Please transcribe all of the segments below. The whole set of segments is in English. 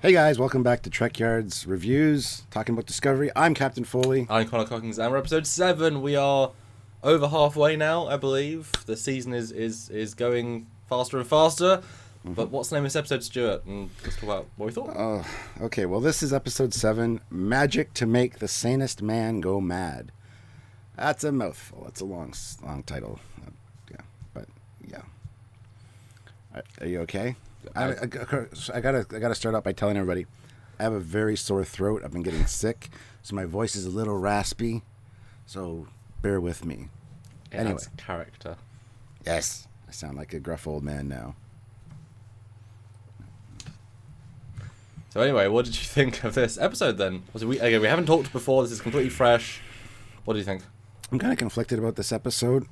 Hey guys, welcome back to Trekyards Reviews, talking about Discovery. I'm Captain Foley. I'm Connor Cockings, and we're episode 7. We are over halfway now, I believe. The season is going faster and faster. Mm-hmm. But what's the name of this episode, Stuart? And let's talk about what we thought. Okay, well this is episode 7, Magic to Make the Sanest Man Go Mad. That's a mouthful. That's a long title. Yeah. Are you okay? I gotta start out by telling everybody I have a very sore throat. I've been getting sick, so my voice is a little raspy. So bear with me. Anyway, character. Yes, I sound like a gruff old man now. So anyway, what did you think of this episode then? We haven't talked before. This is completely fresh. What do you think? I'm kind of conflicted about this episode.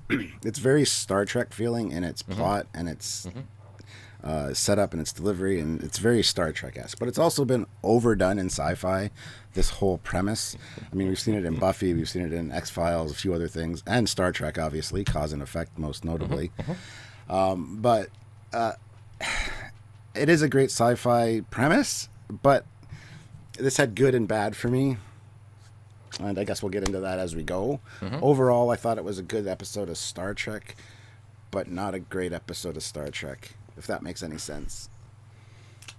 It's very Star Trek feeling in its plot and its setup and its delivery, and it's very Star Trek-esque. But it's also been overdone in sci-fi, this whole premise. I mean, we've seen it in Buffy, we've seen it in X-Files, a few other things, and Star Trek, obviously, Cause and Effect most notably. But it is a great sci-fi premise, but this had good and bad for me. And I guess we'll get into that as we go. Overall, I thought it was a good episode of Star Trek, but not a great episode of Star Trek, if that makes any sense.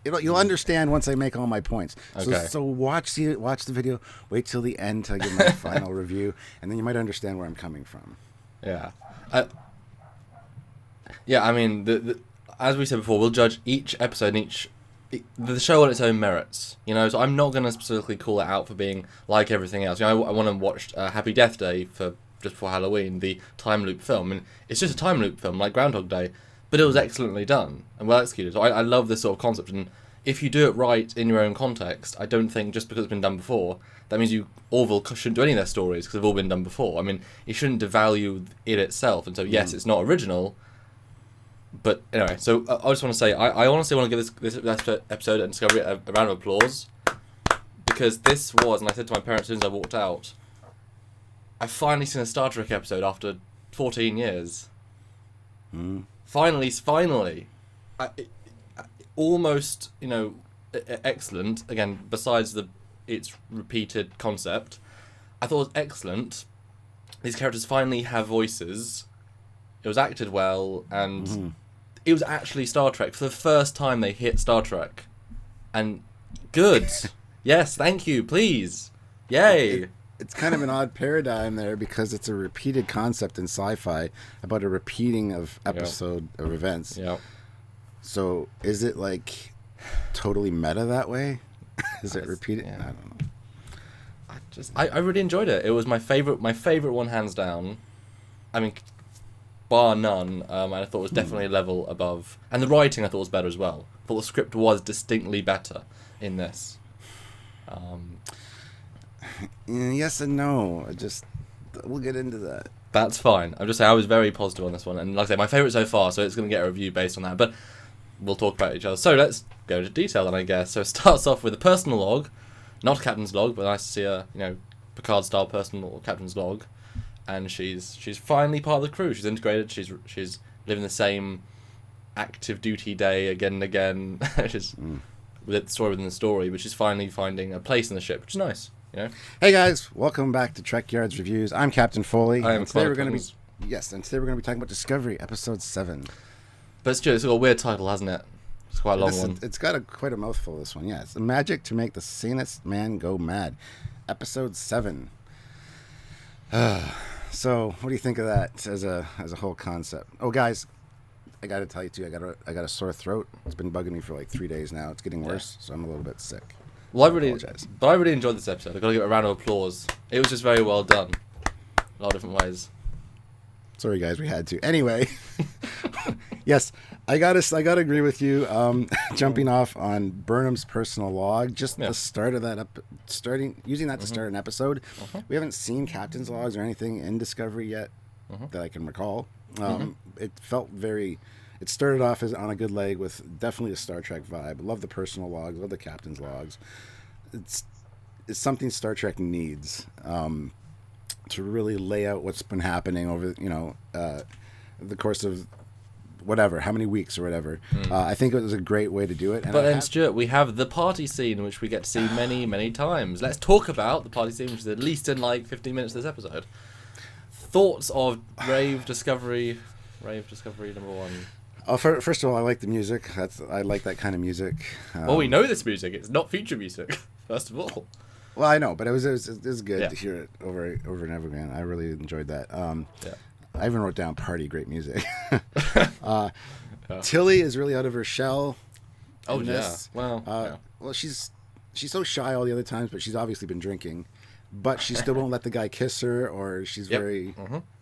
You'll understand once I make all my points. Okay. So watch the video, wait till the end to give my final review, and then you might understand where I'm coming from. Yeah. I mean, as we said before, we'll judge each episode and the show on its own merits, so I'm not going to specifically call it out for being like everything else. I went and watched Happy Death Day just before Halloween, the time loop film, and it's just a time loop film like Groundhog Day, but it was excellently done and well executed. So I love this sort of concept, and if you do it right in your own context, I don't think just because it's been done before, that means Orville shouldn't do any of their stories because they've all been done before. I mean, you shouldn't devalue it itself, and so yes, it's not original. But anyway, so I just want to say, I honestly want to give this episode and Discovery a round of applause, because this was, and I said to my parents as soon as I walked out, I've finally seen a Star Trek episode after 14 years. Finally. Almost, excellent. Again, besides its repeated concept, I thought it was excellent. These characters finally have voices. It was acted well, and it was actually Star Trek. For the first time, they hit Star Trek. And good. Yes, thank you, please. Yay. It's kind of an odd paradigm there, because it's a repeated concept in sci-fi about a repeating of episode of events. Yeah. So is it like totally meta that way? Is it repeated? Yeah. I don't know. I really enjoyed it. It was my favorite one, hands down. I mean, bar none. And I thought it was definitely a level above. And the writing I thought was better as well. I thought the script was distinctly better in this. Yes and no. We'll get into that. That's fine. I'm just saying I was very positive on this one, and like I say, my favourite so far, so it's going to get a review based on that, but we'll talk about each other. So let's go into detail then, I guess. So it starts off with a personal log, not a captain's log, but nice to see a, Picard-style personal or captain's log, and she's finally part of the crew. She's integrated, she's living the same active duty day again and again, with the story within the story, but she's finally finding a place in the ship, which is nice. Hey guys, welcome back to Trekyards Reviews. I'm Captain Foley. I am. Today we're going to be talking about Discovery, episode 7. But it's got a weird title, hasn't it? It's quite a long one. It's got quite a mouthful, this one. Yeah, it's the Magic to Make the Sanest Man Go Mad, episode 7. So, what do you think of that as a whole concept? Oh, guys, I got to tell you too. I got a sore throat. It's been bugging me for like 3 days now. It's getting worse, so I'm a little bit sick. Well, I really enjoyed this episode. I've got to give it a round of applause. It was just very well done. A lot of different ways. Sorry, guys, we had to. Anyway, yes, I gotta agree with you. Jumping off on Burnham's personal log, just the start of that using that to start an episode. We haven't seen captain's logs or anything in Discovery yet that I can recall. It felt It started off on a good leg with definitely a Star Trek vibe. Love the personal logs, love the captain's logs. It's something Star Trek needs to really lay out what's been happening over the course of whatever, how many weeks or whatever. I think it was a great way to do it. And but then, Stuart, we have the party scene, which we get to see many, many times. Let's talk about the party scene, which is at least in like 15 minutes of this episode. Thoughts of Rave Discovery number 1. Oh, first of all, I like the music. I like that kind of music. Well, we know this music. It's not future music, first of all. Well, I know, but it was good to hear it over and over again. I really enjoyed that. I even wrote down party great music. Tilly is really out of her shell. Oh, yeah. This. Well, she's so shy all the other times, but she's obviously been drinking. But she still won't let the guy kiss her, or she's very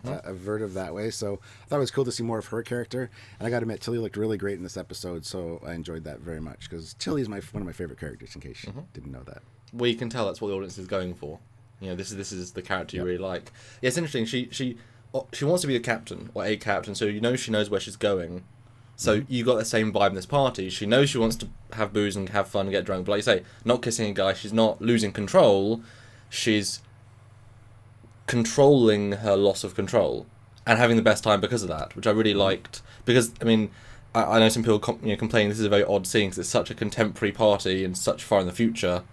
avertive that way. So I thought it was cool to see more of her character. And I got to admit, Tilly looked really great in this episode, so I enjoyed that very much. Because Tilly's one of my favorite characters, in case you didn't know that. Well, you can tell that's what the audience is going for. You know, this is the character you really like. Yeah, it's interesting. She wants to be the captain, or a captain, so you know she knows where she's going. So you got the same vibe in this party. She knows she wants to have booze and have fun and get drunk. But like you say, not kissing a guy, she's not losing control. She's controlling her loss of control and having the best time because of that, which I really liked. Because, I mean, I know some people complain this is a very odd scene because it's such a contemporary party and such far in the future.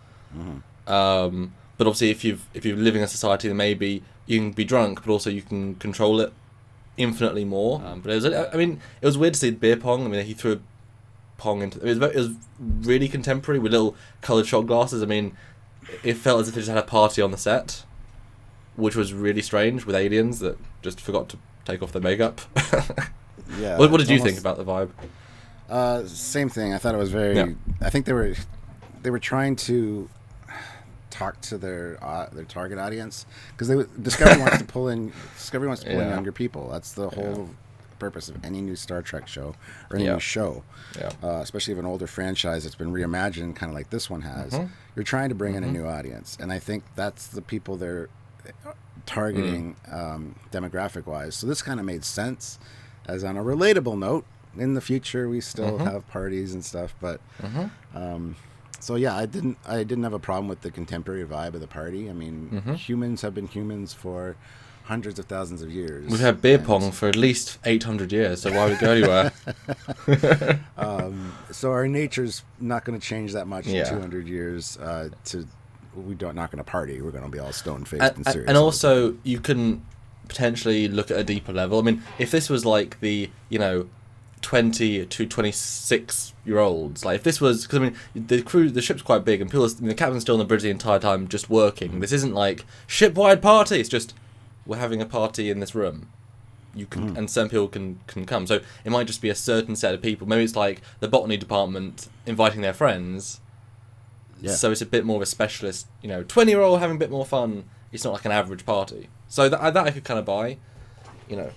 But obviously, if you're living in a society, then maybe you can be drunk, but also you can control it infinitely more. But it was weird to see beer pong. I mean, he threw a pong into it was really contemporary with little coloured shot glasses. I mean, it felt as if they just had a party on the set, which was really strange, with aliens that just forgot to take off their makeup. Yeah. What did you think about the vibe? Same thing. I thought it was very. Yeah. I think they were trying to talk to their target audience, because Discovery wants to pull in younger people. That's the whole purpose of any new Star Trek show or any new show, especially of an older franchise that's been reimagined, kind of like this one has. You're trying to bring in a new audience, and I think that's the people they're targeting demographic wise. So this kind of made sense. As on a relatable note, in the future we still have parties and stuff, but so yeah, I didn't have a problem with the contemporary vibe of the party. I mean, humans have been humans for hundreds of thousands of years. We've had beer pong for at least 800 years, so why would we go anywhere? So our nature's not going to change that much in 200 years. We're not going to party. We're going to be all stone-faced and serious. And also, you can potentially look at a deeper level. I mean, if this was like the 20 to 26-year-olds, like if this was, because I mean the ship's quite big and the captain's still on the bridge the entire time just working. This isn't like ship-wide party. It's just we're having a party in this room. You can and some people can come. So it might just be a certain set of people. Maybe it's like the botany department inviting their friends. Yeah. So it's a bit more of a specialist, 20-year-old having a bit more fun. It's not like an average party. So that I could kind of buy. It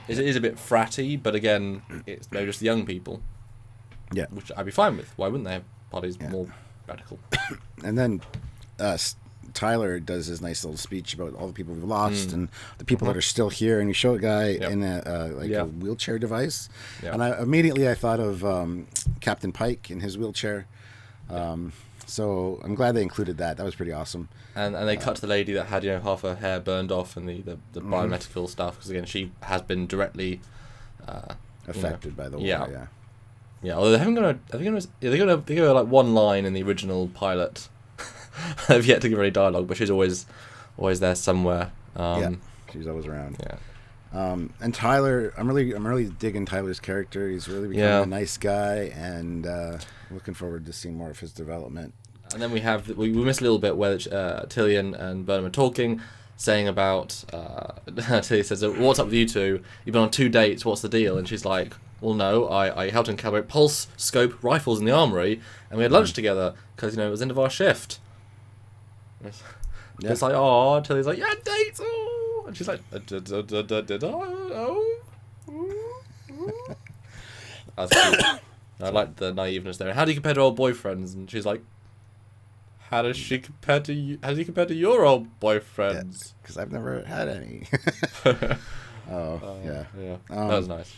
is a bit fratty, but again, it's maybe just the young people. Yeah. Which I'd be fine with. Why wouldn't they have parties more radical? And then Tyler does his nice little speech about all the people we've lost and the people that are still here, and you show a guy in a wheelchair device, and I immediately thought of Captain Pike in his wheelchair. So I'm glad they included that. That was pretty awesome. And they cut to the lady that had half her hair burned off and the biomedical stuff, because again she has been directly affected by the war. Yeah. Yeah. Although they go like one line in the original pilot. I've yet to give her any dialogue, but she's always there somewhere. She's always around. Yeah. And Tyler, I'm really digging Tyler's character. He's really becoming a nice guy, and looking forward to seeing more of his development. And then we missed a little bit where Tilly and Burnham are talking, saying about Tilly says, "What's up with you two? You've been on 2 dates. What's the deal?" And she's like, "Well, no, I helped him calibrate pulse scope rifles in the armory, and we had lunch together because it was the end of our shift." It's like, oh, Tilly's like, "Yeah, dates." Oh, and she's like, "Did I? Oh." That's cute. I like the naiveness there. How do you compare to old boyfriends? And she's like, How does he compare to your old boyfriends? Because I've never had any. Yeah. That was nice.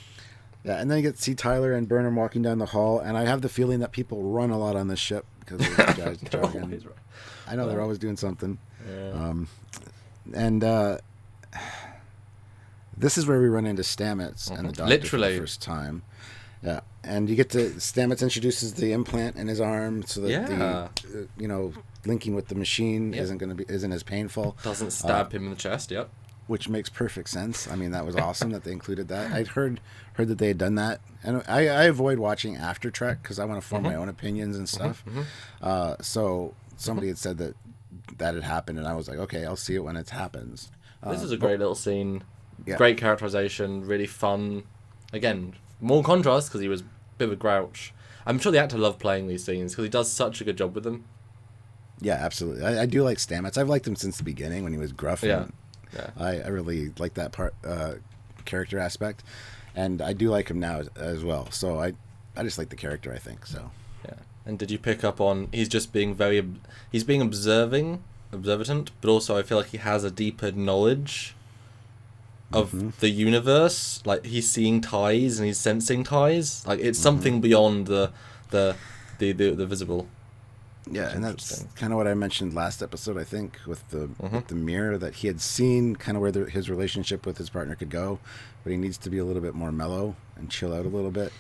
Yeah, and then you get to see Tyler and Burnham walking down the hall, and I have the feeling that people run a lot on this ship because of the jargon. I know they're always doing something. Yeah. This is where we run into Stamets and the Doctor for the first time. Yeah, and you get to Stamets introduces the implant in his arm so that the linking with the machine isn't as painful. Doesn't stab him in the chest. Yep. Which makes perfect sense. I mean, that was awesome that they included that. I'd heard that they had done that, and I avoid watching after Trek because I want to form my own opinions and stuff. So somebody had said that had happened, and I was like, okay, I'll see it when it happens. This is a great little scene. Yeah. Great characterization, really fun. Again, more contrast because he was a bit of a grouch. I'm sure the actor loved playing these scenes because he does such a good job with them. Yeah, absolutely. I do like Stamets. I've liked him since the beginning when he was gruff. Yeah. I really like that part, character aspect, and I do like him now as well. So I just like the character, I think. So. Yeah. And did you pick up on he's just being he's being observant, but also I feel like he has a deeper knowledge of the universe. Like he's seeing ties and he's sensing ties. Like it's something beyond the visible. Yeah, and that's kind of what I mentioned last episode, I think, with the mirror, that he had seen kind of where his relationship with his partner could go, but he needs to be a little bit more mellow and chill out a little bit,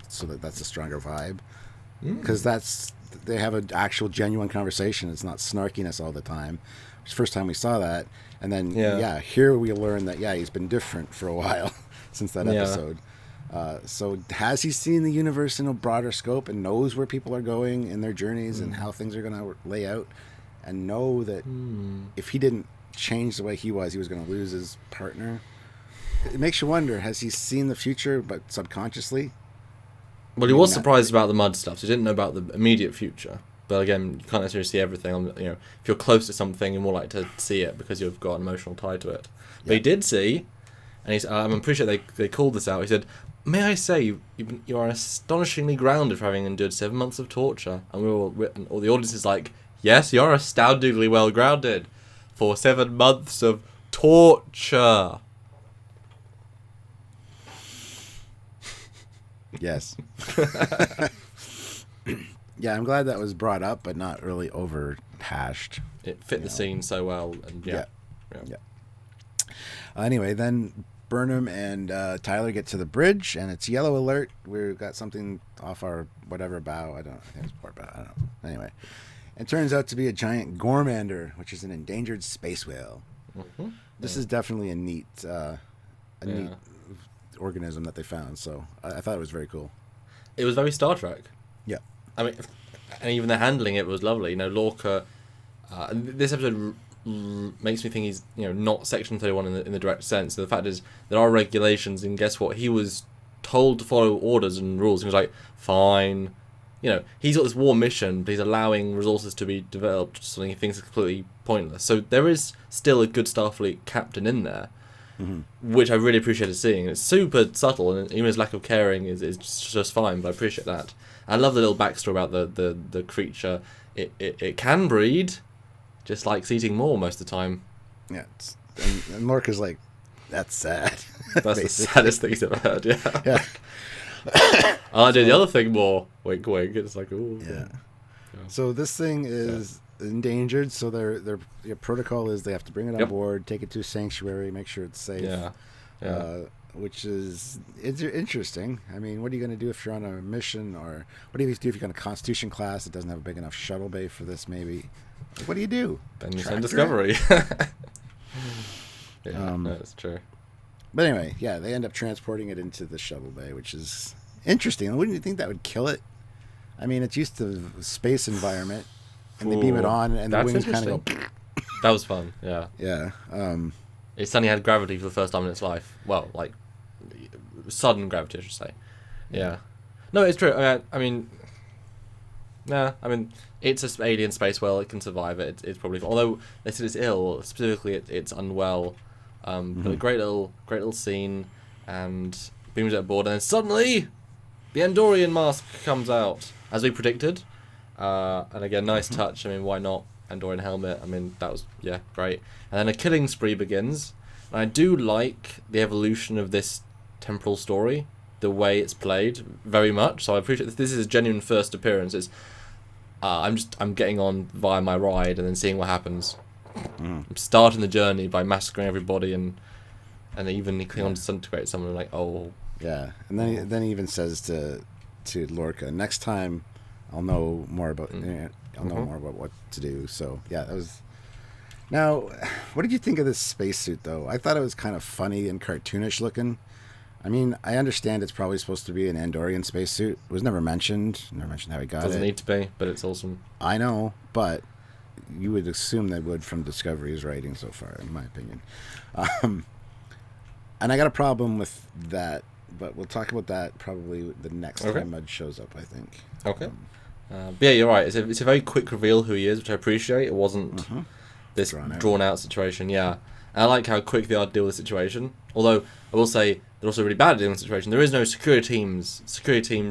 so that's a stronger vibe. Because they have an actual genuine conversation. It's not snarkiness all the time. It's the first time we saw that. And then, here we learn that, he's been different for a while since that episode. So has he seen the universe in a broader scope and knows where people are going in their journeys and how things are going to lay out, and know that if he didn't change the way he was going to lose his partner? It makes you wonder, has he seen the future but subconsciously? Well, he was surprised about the mud stuff, so he didn't know about the immediate future. But again, you can't necessarily see everything. If you're close to something, you're more likely to see it because you've got an emotional tie to it. But he did see, and I'm pretty sure they called this out. He said, "May I say, you are astonishingly grounded for having endured 7 months of torture." And all the audience is like, "Yes, you are astoundingly well grounded for 7 months of torture." Yes. Yeah, I'm glad that was brought up, but not really overhashed. It fit the scene so well, and yeah. Anyway, then Burnham and Tyler get to the bridge, and it's yellow alert. We've got something off our whatever bow. I think it's port bow. I don't know. Anyway, it turns out to be a giant gormander, which is an endangered space whale. This is definitely a neat organism that they found. So I thought it was very cool. It was very Star Trek. Yeah. I mean, and even the handling it was lovely. Lorca. This episode makes me think he's not Section 31 in the direct sense. The fact is there are regulations, and guess what? He was told to follow orders and rules. He was like, fine. He's got this war mission, but he's allowing resources to be developed, something he thinks is completely pointless. So there is still a good Starfleet captain in there, which I really appreciated seeing. It's super subtle, and even his lack of caring is just fine, but I appreciate that. I love the little backstory about the creature. It can breed, just likes eating more most of the time. Yeah, and Lorca's like, that's sad. That's the saddest thing he's ever heard, yeah. I do the other thing more. Wink, wink. It's like, ooh. Yeah. So this thing is endangered, so their protocol is they have to bring it on board, take it to a sanctuary, make sure it's safe. Yeah. Which is interesting. I mean, what are you going to do if you're on a mission, or what do you do if you're on a Constitution class that doesn't have a big enough shuttle bay for this, maybe? Like, what do you do? Then you send Discovery. That's true. But anyway, they end up transporting it into the shuttle bay, which is interesting. Wouldn't you think that would kill it? I mean, it's used to the space environment, and they beam it on, and the wings kind of go... That was fun, yeah. Yeah. It suddenly had gravity for the first time in its life. Well, like, sudden gravity, I should say. Yeah. No, it's true. I mean, it's an alien space whale. It can survive it. It's probably... Although they said it's ill, specifically it's unwell. But a great little scene, and beams it aboard, and then suddenly the Andorian mask comes out, as we predicted. And again, nice touch. I mean, why not? Andorian helmet. I mean, that was great. And then a killing spree begins. And I do like the evolution of this temporal story, the way it's played very much. So I appreciate this is a genuine first appearance. It's I'm getting on via my ride and then seeing what happens. I'm starting the journey by massacring everybody and and even the Klingons disintegrate someone like, oh. Yeah, and then he even says to Lorca, next time I'll know more about I'll know more about what to do. So yeah, that was. Now, what did you think of this spacesuit though? I thought it was kind of funny and cartoonish looking. I mean, I understand it's probably supposed to be an Andorian spacesuit. It was never mentioned. Never mentioned how he got it. Doesn't need to be, but it's awesome. I know, but you would assume they would from Discovery's writing so far, in my opinion. And I got a problem with that, but we'll talk about that probably the next time Mud shows up, I think. Okay. But yeah, you're right. It's a very quick reveal who he is, which I appreciate. It wasn't this drawn out situation. Yeah. And I like how quick they are to deal with the situation. Although, I will say, they're also really bad at dealing with the situation. There is no security teams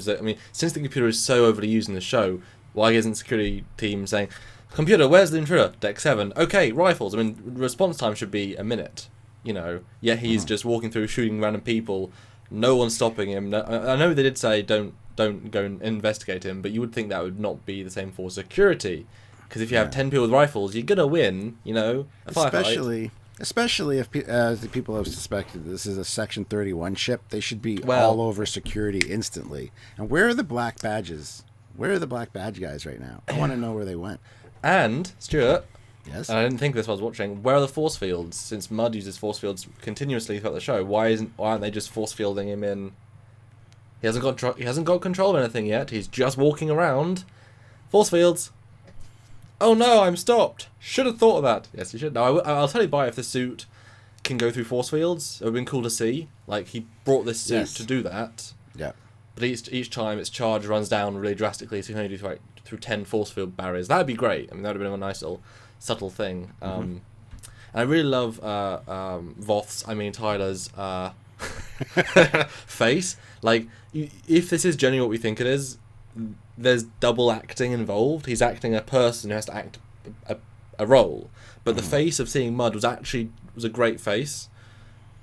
that, I mean, since the computer is so overly used in the show, why isn't security team saying, computer, where's the intruder? Deck 7. Okay, rifles. I mean, response time should be a minute, you know. Yet he's just walking through, shooting random people. No one's stopping him. I know they did say don't go and investigate him, but you would think that would not be the same for security. Because if you have 10 people with rifles, you're going to win, you know, a firefight. Especially if, as the people have suspected, this is a Section 31 ship, they should be all over security instantly. And where are the black badges? Where are the black badge guys right now? I want to know where they went. And, Stuart, yes, and I didn't think this while I was watching, where are the force fields? Since Mudd uses force fields continuously throughout the show, why aren't they just force fielding him in? He hasn't got control of anything yet. He's just walking around. Force fields. Oh no, I'm stopped. Should have thought of that. Yes, you should. No, I'll tell you if the suit can go through force fields. It would have been cool to see. Like, he brought this suit to do that. Yeah. But each time its charge runs down really drastically, so you can only do through 10 force field barriers. That'd be great. I mean, that would have been a nice little subtle thing. And I really love Tyler's face. Like, if this is genuinely what we think it is, there's double acting involved. He's acting a person who has to act a role. But the face of seeing Mudd was a great face.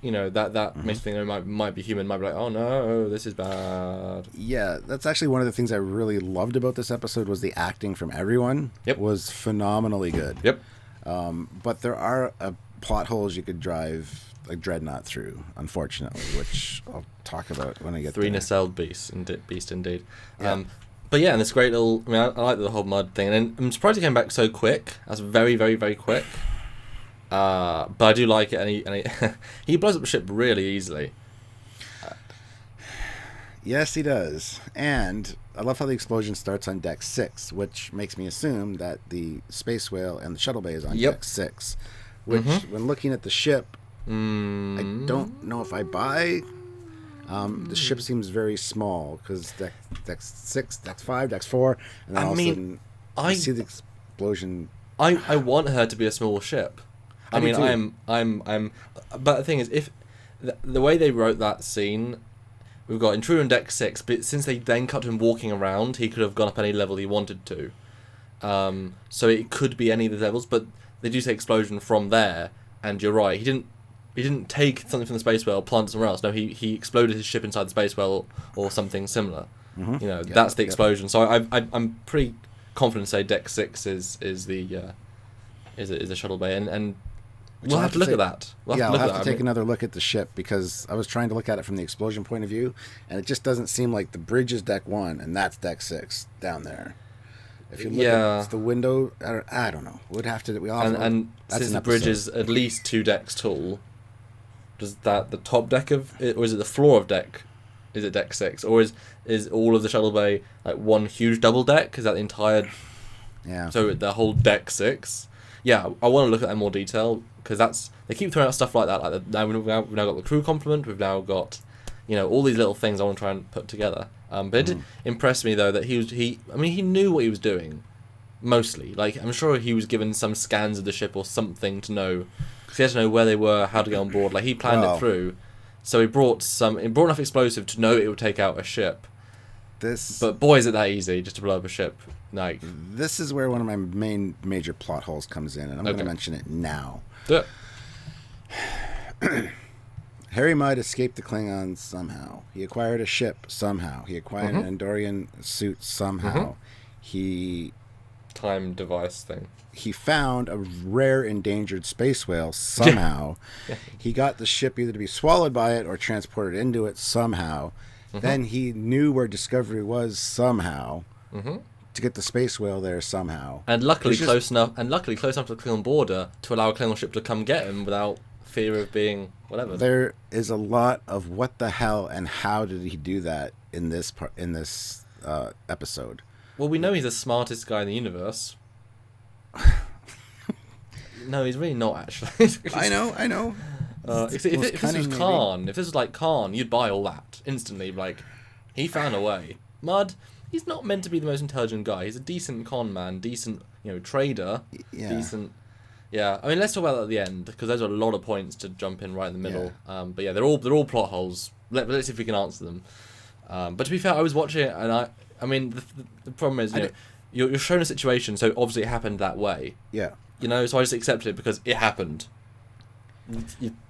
You know, that makes me think it might be human, might be like, oh no, this is bad. Yeah, that's actually one of the things I really loved about this episode was the acting from everyone. Yep. Was phenomenally good. Yep. But there are plot holes you could drive a dreadnought through, unfortunately, which I'll talk about when I get 3 there. 3 nacelled beast indeed. Yeah. But yeah, and this great little, I mean, I like the whole Mudd thing, and I'm surprised he came back so quick. That's very, very, very quick. But I do like it, and he blows up the ship really easily. Yes, he does. And I love how the explosion starts on Deck 6, which makes me assume that the Space Whale and the Shuttle Bay is on Deck 6. Which, when looking at the ship, I don't know if I buy. The ship seems very small, because Deck 6, Deck 5, Deck 4, and then all of a sudden I see the explosion. I want her to be a small ship. I mean, I'm. But the thing is, if the way they wrote that scene, we've got intruder on Deck 6, but since they then cut to him walking around, he could have gone up any level he wanted to. So it could be any of the levels, but they do say explosion from there, and you're right. He didn't take something from the space whale, plant it somewhere else. No, he exploded his ship inside the space whale or something similar. You know, that's the explosion. So I'm pretty confident to say Deck 6 is the shuttle bay, and we'll have to look at that. I'll have to take another look at the ship, because I was trying to look at it from the explosion point of view, and it just doesn't seem like the bridge is Deck 1 and that's Deck 6 down there. If you look at the window, I don't know. We'd have to. And since the bridge is at least 2 decks tall, does that the top deck of it, or is it the floor of deck? Is it Deck 6, or is all of the shuttle bay like one huge double deck? Is that the entire? Yeah. So the whole Deck 6. Yeah, I want to look at that in more detail, because they keep throwing out stuff like that. Like now we've now got the crew complement. We've now got, you know, all these little things I want to try and put together. But it did impress me though that he knew what he was doing, mostly. Like, I'm sure he was given some scans of the ship or something to know, because he had to know where they were, how to get on board. Like, he planned it through, so he brought enough explosive to know it would take out a ship. But boy, is it that easy just to blow up a ship. Like, this is where one of my major plot holes comes in, and I'm going to mention it now. Yeah. Harry Mudd escaped the Klingons somehow. He acquired a ship somehow. He acquired an Andorian suit somehow. He time device thing. He found a rare endangered space whale somehow. Yeah. He got the ship either to be swallowed by it or transported into it somehow. Then he knew where Discovery was somehow to get the space whale there somehow. And luckily close enough to the Klingon border to allow a Klingon ship to come get him without fear of being whatever. There is a lot of what the hell and how did he do that in this episode. Well, we know he's the smartest guy in the universe. No, he's really not, actually. I know. If this was Khan, if this was like Khan, you'd buy all that instantly. Like, he found a way. Mudd, he's not meant to be the most intelligent guy. He's a decent con man, decent, trader, decent. Yeah, I mean, let's talk about that at the end because there's a lot of points to jump in right in the middle. Yeah. But yeah, they're all plot holes. Let's see if we can answer them. But to be fair, I was watching it, and I mean, the problem is, you're shown a situation, so obviously it happened that way. Yeah. So I just accepted it because it happened.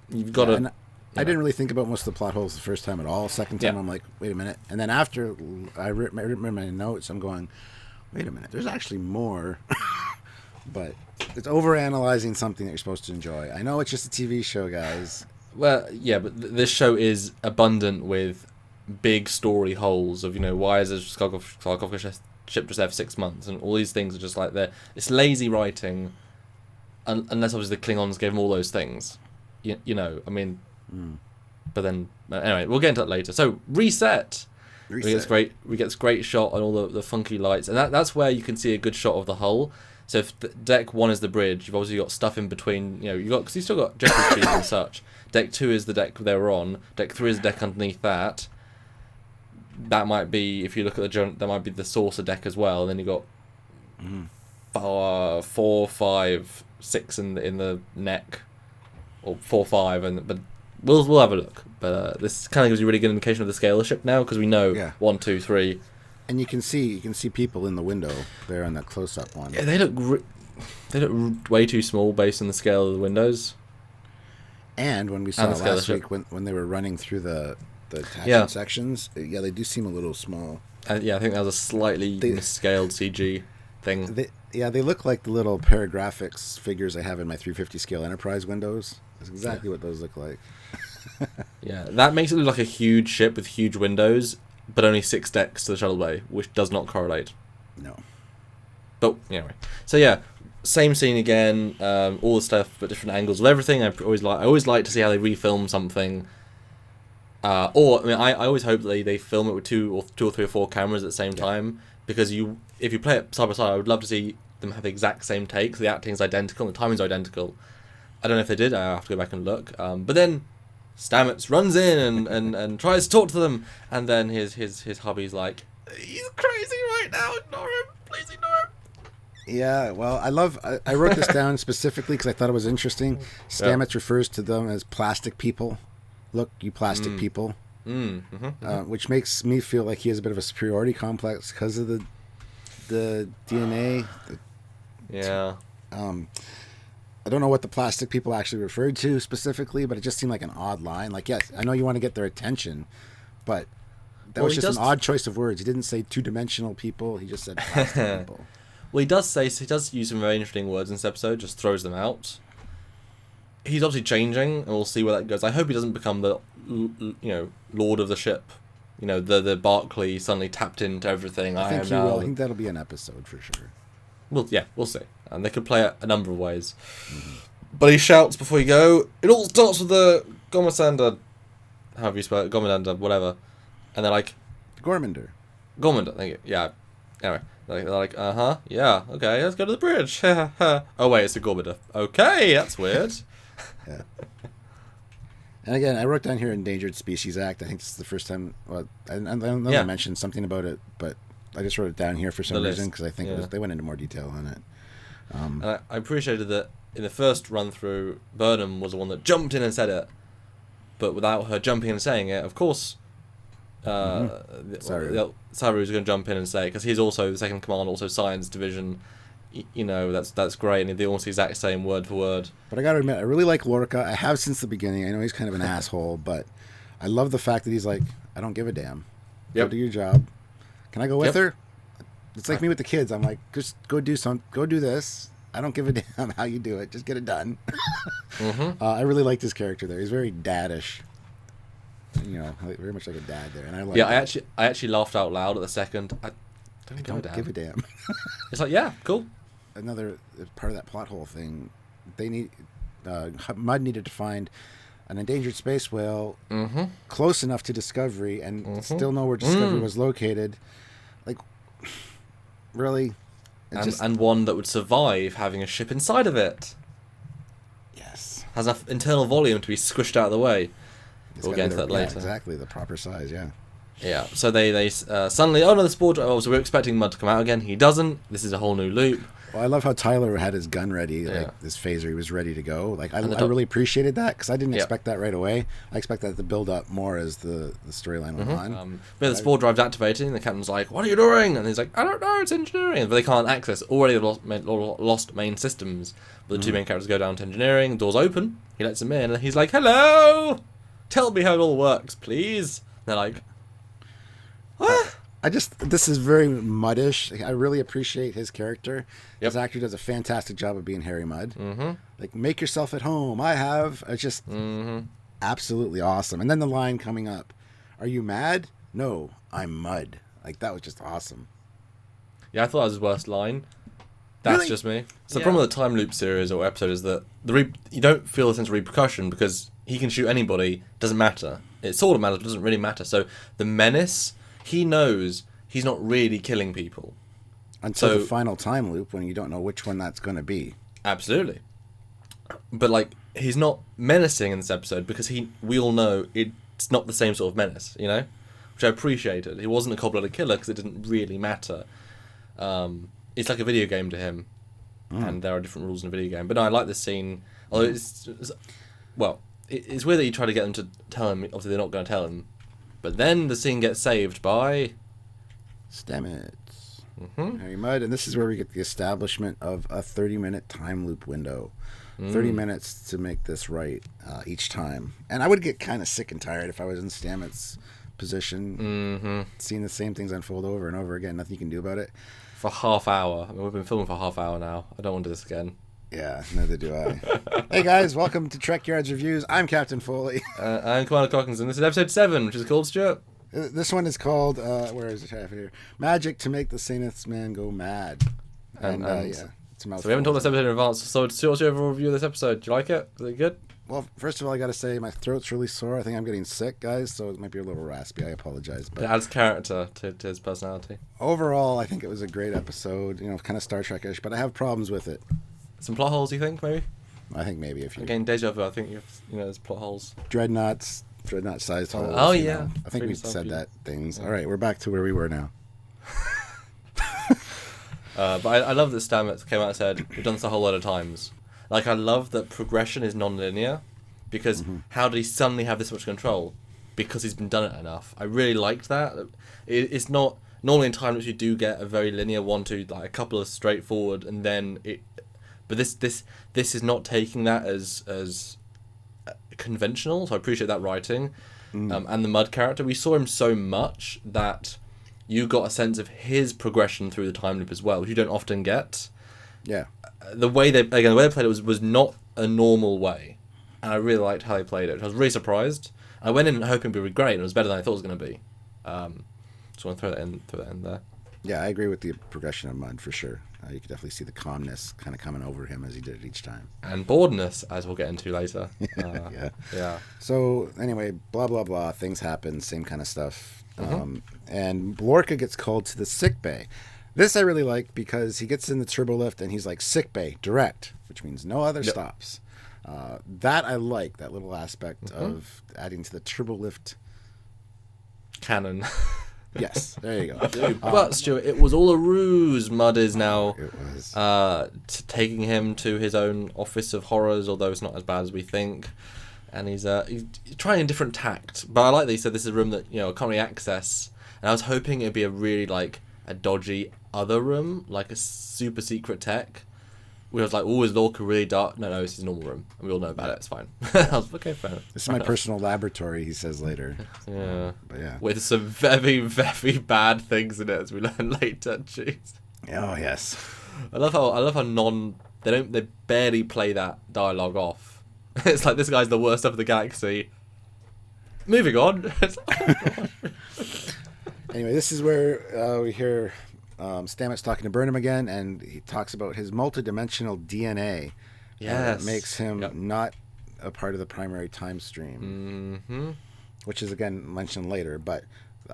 You've got to. I didn't really think about most of the plot holes the first time at all. Second time, I'm like, wait a minute. And then after I remember my notes, I'm going, wait a minute. There's actually more. But it's overanalyzing something that you're supposed to enjoy. I know it's just a TV show, guys. Well, yeah, but this show is abundant with big story holes of, why is a Sarcophagus ship just there for 6 months? And all these things are just like it's lazy writing, unless obviously the Klingons gave them all those things. I mean... But then, anyway, we'll get into that later. So, reset. We get this great shot on all the funky lights. And that's where you can see a good shot of the hull. So if deck 1 is the bridge, you've obviously got stuff in between. Because you still got Jeffrey trees and such. Deck 2 is the deck they were on. Deck 3 is the deck underneath that. That might be, if you look at that might be the saucer deck as well. And then you got 4, 5, 6 in the neck, or 4, 5, but we'll have a look. But this kind of gives you a really good indication of the scale of the ship now because we know 1, 2, 3. And you can see people in the window there on that close-up one. Yeah, they look way too small based on the scale of the windows. And when we saw last week when they were running through the attachment sections, they do seem a little small. I think that was a slightly scaled CG thing. They look like the little paragraphics figures I have in my 350 scale Enterprise windows. That's exactly what those look like. Yeah, that makes it look like a huge ship with huge windows, but only 6 decks to the shuttle bay, which does not correlate. No. But anyway, so yeah, same scene again, all the stuff, but different angles of everything. I always like to see how they refilm something. I always hope that they film it with 2 or 3 or 4 cameras at the same time, because if you play it side by side, I would love to see them have the exact same takes. The acting's identical, the timing's identical. I don't know if they did. I have to go back and look. But then Stamets runs in and tries to talk to them, and then his hubby's like, "He's crazy right now. Ignore him. Please ignore him." Yeah, well, I wrote this down specifically because I thought it was interesting. Stamets refers to them as plastic people. Look, you plastic people. Which makes me feel like he has a bit of a superiority complex because of the DNA. I don't know what the plastic people actually referred to specifically, but it just seemed like an odd line. Like, yes, I know you want to get their attention, but that was just an odd choice of words. He didn't say two-dimensional people. He just said plastic people. Well, he does use some very interesting words in this episode, just throws them out. He's obviously changing, and we'll see where that goes. I hope he doesn't become the, lord of the ship. The Barclay suddenly tapped into everything. I think he will. I think that'll be an episode for sure. Well, yeah, we'll see. And they could play it a number of ways. But he shouts before you go, "It all starts with the Gomasanda," however you spell it, Gomandanda, whatever. And they're like... Gormander, thank you. Yeah. Anyway, they're like, yeah, okay, let's go to the bridge. Oh, wait, it's a Gormander. Okay, that's weird. Yeah. And again, I wrote down here Endangered Species Act. I think this is the first time... Well, I know I mentioned something about it, but I just wrote it down here for some reason because I think they went into more detail on it. And I appreciated that in the first run-through, Burnham was the one that jumped in and said it. But without her jumping in and saying it, of course... Saru was going to jump in and say it, because he's also the second command, also science division. That's great, and they almost the exact same word for word. But I gotta admit, I really like Lorca. I have since the beginning. I know he's kind of an asshole, but I love the fact that he's like, I don't give a damn. Go do your job. Can I go with her? It's like me with the kids. I'm like, just go do this. I don't give a damn how you do it. Just get it done. I really liked his character there. He's very daddish. You know, very much like a dad there, and I like. Yeah, I actually laughed out loud at the second. I don't give a damn. It's like, yeah, cool. Another part of that plot hole thing. Mudd needed to find an endangered space whale close enough to Discovery and still know where Discovery was located. Like, really? And one that would survive having a ship inside of it. Yes. Has enough internal volume to be squished out of the way. We'll get into that later. Yeah, exactly, the proper size, yeah. Yeah, so they suddenly, oh no, the spore drive, so we're expecting Mudd to come out again. He doesn't. This is a whole new loop. Well, I love how Tyler had his gun ready, like this phaser, he was ready to go. Like, I really appreciated that, because I didn't expect that right away. I expect that to build up more as the storyline went on. But the spore drive's activating, the captain's like, what are you doing? And he's like, I don't know, it's engineering. But they can't access already lost main systems. But the two main characters go down to engineering, the doors open, he lets them in, and he's like, hello! Tell me how it all works, please. And they're like, what? This is very Muddish. I really appreciate his character. His actor does a fantastic job of being Harry Mudd. Like, make yourself at home. It's just absolutely awesome. And then the line coming up, are you mad? No, I'm Mudd. Like, that was just awesome. Yeah, I thought that was his worst line. That's really? Just me. So the problem with the time loop series or episode is that you don't feel a sense of repercussion because he can shoot anybody. Doesn't matter. It sort of matters, but doesn't really matter. So the menace, he knows he's not really killing people until the final time loop when you don't know which one that's going to be. Absolutely. But like, he's not menacing in this episode because we all know it's not the same sort of menace, you know, which I appreciated. He wasn't a cold-blooded killer because it didn't really matter. It's like a video game to him, and there are different rules in a video game. But no, I like this scene. Although it's weird that you try to get them to tell him. Obviously, they're not going to tell him. But then the scene gets saved by Stamets. Harry Mudd, and this is where we get the establishment of a 30-minute time loop window. 30 minutes to make this right each time. And I would get kind of sick and tired if I was in Stamets' position, seeing the same things unfold over and over again. Nothing you can do about it. For half hour. I mean, we've been filming for half hour now. I don't want to do this again. Yeah, neither do I. Hey guys, welcome to Trekyards Reviews. I'm Captain Foley. I'm Commander Cockins, and this is episode 7, which is called Stuart. This one is called, where is it? Here. Magic to Make the Sanus Man Go Mad. And it's a mouthful. So we haven't talked this episode in advance, so what's your overall review of this episode? Do you like it? Is it good? Well, first of all, I got to say my throat's really sore. I think I'm getting sick, guys, so it might be a little raspy. I apologize. But it adds character to his personality. Overall, I think it was a great episode, kind of Star Trek-ish, but I have problems with it. Some plot holes, you think, maybe? I think maybe if you... Again, deja vu, I think, there's plot holes. Dreadnought-sized holes. Oh, yeah. I think we said that things. All right, we're back to where we were now. But I love that Stamets came out and said, we've done this a whole lot of times. Like, I love that progression is non-linear, because how did he suddenly have this much control? Because he's been done it enough. I really liked that. It's not... Normally in time loops you do get a very linear 1-2, like a couple of straightforward, and then it... But this is not taking that as conventional, so I appreciate that writing. And the Mudd character, we saw him so much that you got a sense of his progression through the time loop as well, which you don't often get. Yeah. The way they played it was not a normal way, and I really liked how they played it. I was really surprised. I went in hoping it would be great, and it was better than I thought it was going to be. So I want to throw that in there. Yeah, I agree with the progression of Mudd for sure. You could definitely see the calmness kind of coming over him as he did it each time. And boredness, as we'll get into later. Yeah. So anyway, blah, blah, blah. Things happen, same kind of stuff. And Lorca gets called to the sick bay. This I really like because he gets in the turbo lift and he's like, sick bay, direct, which means no other stops. That I like, that little aspect of adding to the turbo lift canon. Yes, there you go. But Stuart, it was all a ruse. Mudd is now it was. Taking him to his own office of horrors, although it's not as bad as we think. And he's trying a different tact. But I like that he said this is a room that I can't really access. And I was hoping it'd be a really like a dodgy other room, like a super secret tech. we was like, oh, is Lorca really dark? No, it's his normal room. And we all know about it. It's fine. I was okay, fair enough. This is my personal laboratory, he says later. Yeah. But yeah. With some very, very bad things in it, as we learn later. Jeez. Oh, yes. I love how they barely play that dialogue off. It's like, this guy's the worst of the galaxy. Moving on. Anyway, this is where we hear Stamets talking to Burnham again, and he talks about his multidimensional DNA. Yes. That makes him not a part of the primary time stream. Mm-hmm. Which is, again, mentioned later, but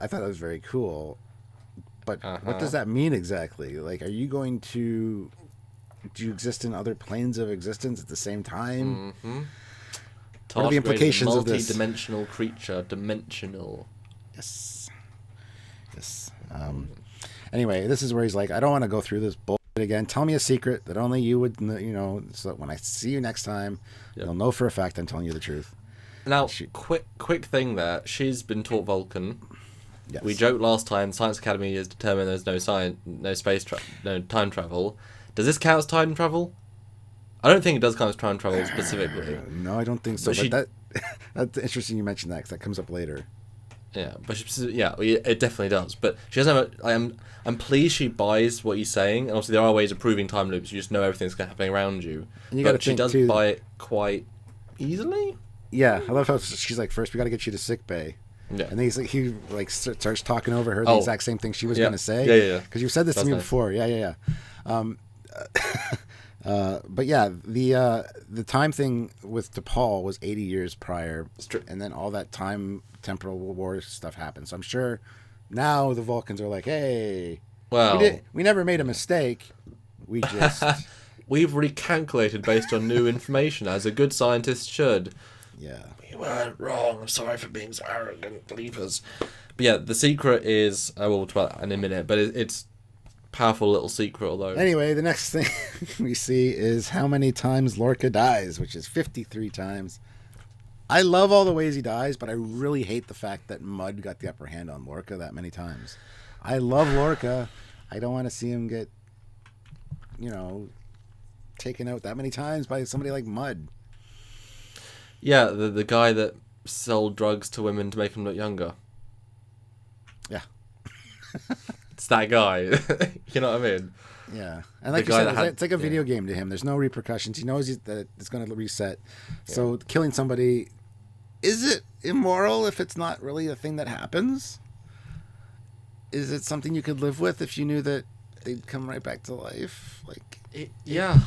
I thought that was very cool. But what does that mean exactly? Like, are you going to... Do you exist in other planes of existence at the same time? Mm-hmm. What are the implications of this? Multi-dimensional creature. Dimensional. Yes. Yes. Anyway, this is where he's like, I don't want to go through this bullshit again. Tell me a secret that only you would, so that when I see you next time, you'll know for a fact I'm telling you the truth. Now, quick thing there. She's been taught Vulcan. Yes. We joked last time, Science Academy has determined there's no time travel. Does this count as time travel? I don't think it does count as time travel specifically. No, I don't think so. But that's interesting you mentioned that, because that comes up later. Yeah, but it definitely does. But she doesn't have I'm pleased she buys what he's saying, and obviously there are ways of proving time loops. You just know everything's happening around you. And but she does buy it quite easily. Yeah, I love how she's like, first we got to get you to sick bay. Yeah. And then he starts talking over her the exact same thing she was going to say. Yeah. Because you said this to me before. Yeah. But yeah, the time thing with DePaul was 80 years prior, and then all that temporal war stuff happened. So I'm sure now the Vulcans are like, hey, we never made a mistake. We just... We've recalculated based on new information, as a good scientist should. Yeah. We weren't wrong. I'm sorry for being so arrogant, believers. But yeah, the secret is... we'll talk about that in a minute, but it's powerful little secret, although... Anyway, the next thing we see is how many times Lorca dies, which is 53 times. I love all the ways he dies, but I really hate the fact that Mudd got the upper hand on Lorca that many times. I love Lorca. I don't want to see him get, taken out that many times by somebody like Mudd. Yeah, the guy that sold drugs to women to make them look younger. Yeah. It's that guy. You know what I mean? Yeah. And like you said, it's like a video game to him. There's no repercussions. He knows that it's going to reset. Yeah. So killing somebody, is it immoral if it's not really a thing that happens? Is it something you could live with if you knew that they'd come right back to life? Yeah.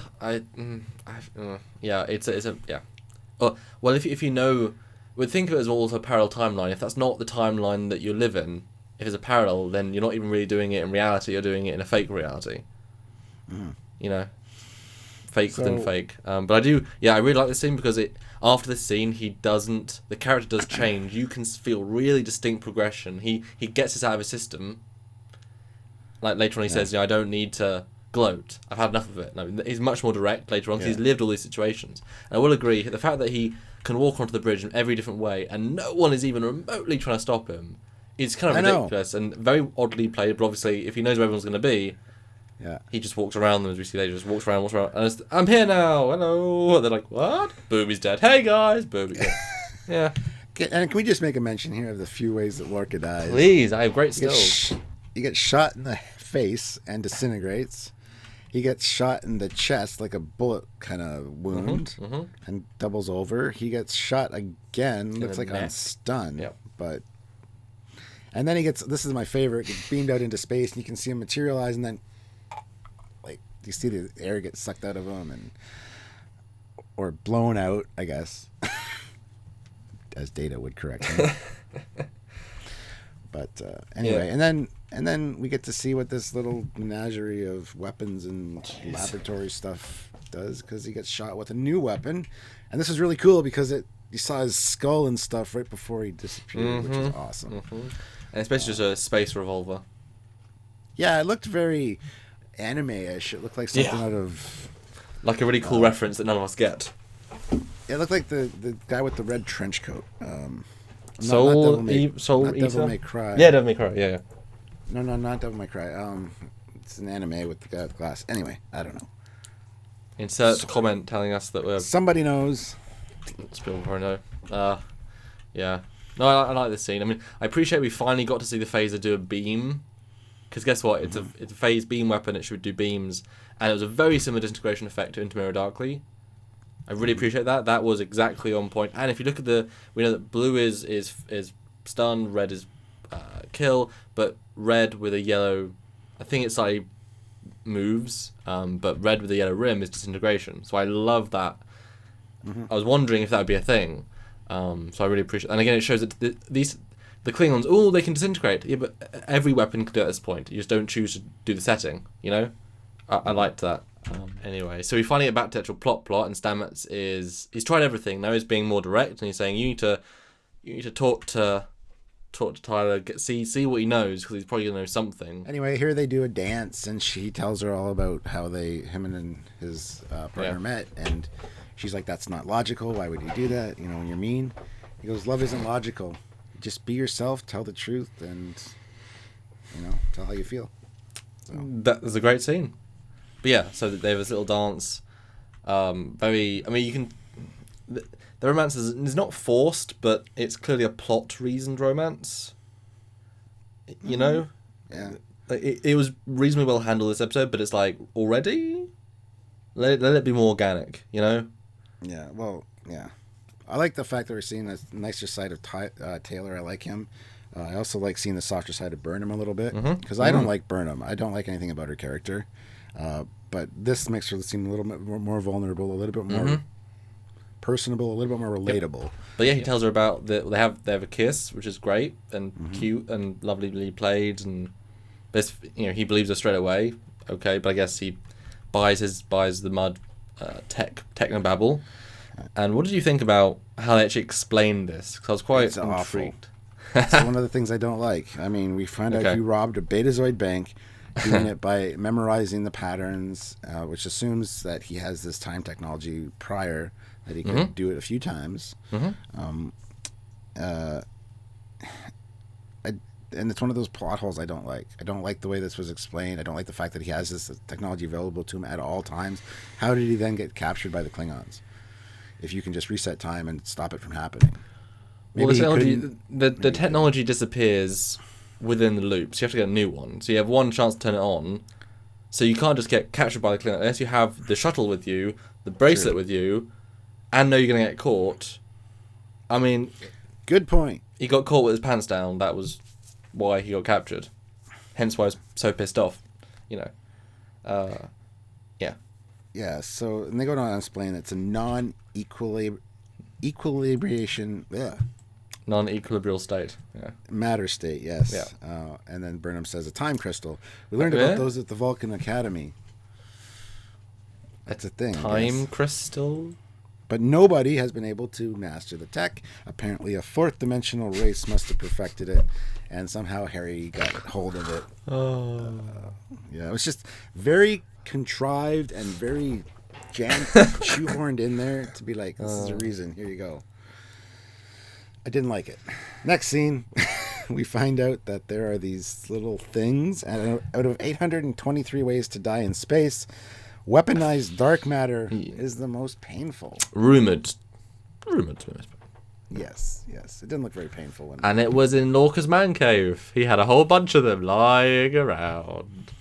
Well, if you know, we'd think of it as also a parallel timeline. If that's not the timeline that you live in, if it's a parallel, then you're not even really doing it in reality. You're doing it in a fake reality. Mm. Fake within fake. But I really like this scene because after this scene, the character does change. You can feel really distinct progression. He gets this out of his system. Like later on, he says, I don't need to gloat. I've had enough of it. No, he's much more direct later on because he's lived all these situations. And I will agree, the fact that he can walk onto the bridge in every different way and no one is even remotely trying to stop him is kind of ridiculous and very oddly played. But obviously, if he knows where everyone's going to be, he just walks around them, as we see later. Just walks around. And I'm here now. Hello. And they're like, what? Boom, he's dead. Hey, guys. Boom. Yeah. And can we just make a mention here of the few ways that Lorca dies? Please, I have great skills. He gets shot in the face and disintegrates. He gets shot in the chest, like a bullet kind of wound, and doubles over. He gets shot again, looks like on stun. Yep. And then he gets, this is my favorite, gets beamed out into space, and you can see him materialize, and then, you see the air get sucked out of him, or blown out, I guess, as Data would correct me. But anyway, and then we get to see what this little menagerie of weapons and laboratory stuff does, because he gets shot with a new weapon, and this is really cool because you saw his skull and stuff right before he disappeared, which is awesome. And especially just a space revolver. Yeah, it looked very anime-ish. It looked like something out of... Like a really cool reference that none of us get. It looked like the guy with the red trench coat. Soul Devil May Cry. Yeah, Devil May Cry, yeah. No, not Devil May Cry. It's an anime with the guy with the glass. Anyway, I don't know. Insert a comment telling us that we're... Somebody knows. People probably know. Yeah. No, I like this scene. I mean, I appreciate we finally got to see the phaser do a beam. Because guess what? It's a phase beam weapon. It should do beams. And it was a very similar disintegration effect to Into Mirror Darkly. I really appreciate that. That was exactly on point. And if you look at we know that blue is stun, red is kill, but red with a yellow, I think it slightly moves, but red with a yellow rim is disintegration. So I love that. I was wondering if that would be a thing. So I really appreciate. And again, it shows that the Klingons, they can disintegrate. Yeah, but every weapon can do it at this point. You just don't choose to do the setting. You know, I liked that. Anyway, so we finally get back to the actual plot, and Stamets he's tried everything. Now he's being more direct, and he's saying you need to talk to Tyler, see what he knows, because he's probably gonna know something. Anyway, here they do a dance, and she tells her all about how him and his partner met, and she's like, "That's not logical. Why would you do that? You know, when you're mean." He goes, "Love isn't logical. Just be yourself, tell the truth, and tell how you feel." So. That was a great scene. But yeah, so they have this little dance. The romance is not forced, but it's clearly a plot-reasoned romance. You know? Yeah. It was reasonably well handled this episode, but it's like, already? Let it be more organic, you know? Yeah, well, yeah. I like the fact that we're seeing a nicer side of Taylor. I like him. I also like seeing the softer side of Burnham a little bit, because I don't like Burnham. I don't like anything about her character. But this makes her seem a little bit more vulnerable, a little bit more personable, a little bit more relatable. Yep. But yeah, he tells her about they have a kiss, which is great and cute and lovely played, and this, he believes her straight away. Okay, but I guess he buys the mud technobabble. And what did you think about how they actually explained this? Because I was quite intrigued. It's one of the things I don't like. I mean, we find out he robbed a Betazoid bank, doing it by memorizing the patterns, which assumes that he has this time technology prior, that he could do it a few times. And it's one of those plot holes I don't like. I don't like the way this was explained. I don't like the fact that he has this technology available to him at all times. How did he then get captured by the Klingons? If you can just reset time and stop it from happening. Maybe the technology disappears within the loop, so you have to get a new one. So you have one chance to turn it on. So you can't just get captured by the Klingon unless you have the shuttle with you, the bracelet with you, and know you're going to get caught. I mean... Good point. He got caught with his pants down. That was why he got captured. Hence why I was so pissed off. Yeah. Yeah, so... And they go on to explain it's a non-equilibration... Non-equilibrial state. Yeah. Matter state, yes. Yeah. And then Burnham says a time crystal. We learned about those at the Vulcan Academy. That's a thing. Time crystal? But nobody has been able to master the tech. Apparently a fourth dimensional race must have perfected it, and somehow Harry got hold of it. Yeah, it was just very contrived and very shoehorned in there to be like, this is a reason, here you go. I didn't like it. Next scene, we find out that there are these little things, and out of 823 ways to die in space, weaponized dark matter is the most painful. Rumored. Yes. It didn't look very painful. And it was in Lorca's man cave. He had a whole bunch of them lying around.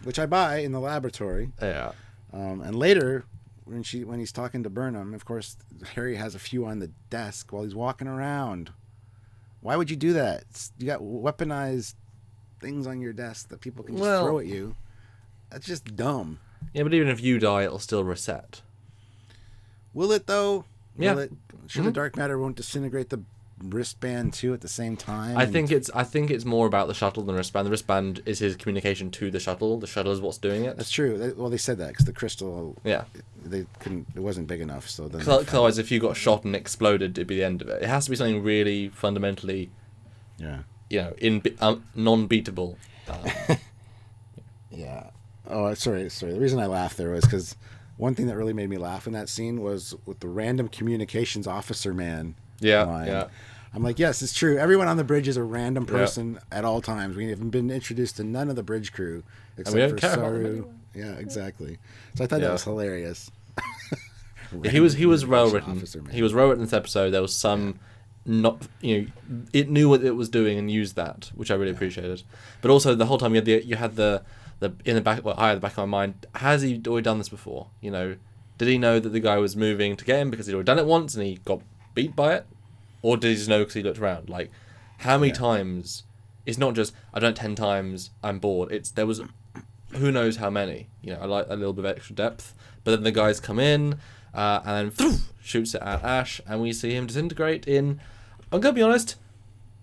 Which I buy in the laboratory. Yeah. And later, when he's talking to Burnham, of course, Harry has a few on the desk while he's walking around. Why would you do that? You got weaponized things on your desk that people can just throw at you. That's just dumb. Yeah, but even if you die, it'll still reset. Will it, though? Yeah. Will it? Sure, the dark matter won't disintegrate the wristband, too, at the same time? I think it's more about the shuttle than the wristband. The wristband is his communication to the shuttle. The shuttle is what's doing it. That's true. They said that because the crystal... Yeah. They couldn't... It wasn't big enough, so then... Because otherwise, if you got shot and exploded, it'd be the end of it. It has to be something really fundamentally... Yeah. Non-beatable. Yeah. Oh, sorry. The reason I laughed there was because one thing that really made me laugh in that scene was with the random communications officer man. Yeah, yeah. I'm like, yes, it's true. Everyone on the bridge is a random person at all times. We haven't been introduced to none of the bridge crew except for Saru Yeah, exactly. So I thought that was hilarious. He was well written. He was well written in this episode. There was some it knew what it was doing and used that, which I really appreciated. But also the whole time you had the in the back, I had the back of my mind, has he already done this before? Did he know that the guy was moving to get him because he'd already done it once and he got beat by it, or did he just know because he looked around? Like, how many times? It's not just I've done it 10 times. I'm bored. There was who knows how many. I like a little bit of extra depth. But then the guys come in. And then shoots it at Ash, and we see him disintegrate in. I'm gonna be honest,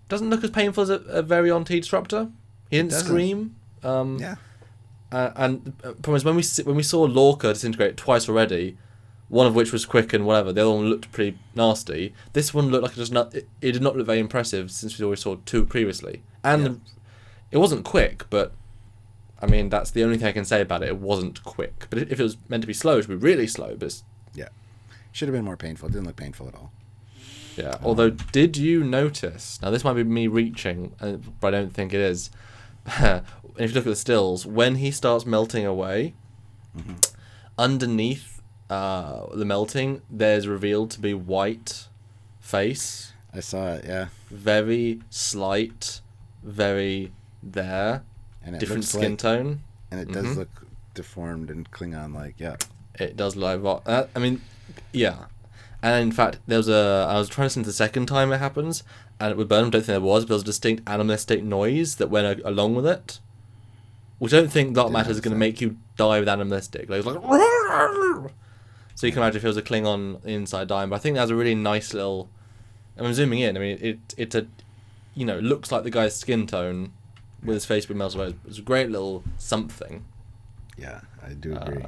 doesn't look as painful as a very on T disruptor. He didn't scream. And promise when we saw Lorca disintegrate twice already, one of which was quick and whatever, the other one looked pretty nasty. This one looked like it did not look very impressive since we already saw 2 previously, and it wasn't quick, but. I mean, that's the only thing I can say about it. It wasn't quick, but if it was meant to be slow, it should be really slow. But should have been more painful. It didn't look painful at all. Yeah. Although, did you notice? Now, this might be me reaching, but I don't think it is. If you look at the stills, when he starts melting away, underneath the melting, there's revealed to be white face. I saw it. Yeah. Very slight, very there. And it different skin tone. And it does look deformed and Klingon-like. Yeah. It does look like. I mean. Yeah, and in fact, I was trying to listen to the second time it happens, and with Burnham, I don't think there was, but there was a distinct animalistic noise that went along with it, which I don't think that matters is going to make you die with animalistic. Like, it was like, so you can imagine if it was a Klingon inside dying, but I think that was a really nice little. I'm zooming in. I mean, it's a, it looks like the guy's skin tone with his face being melted away. It's a great little something. Yeah, I do agree.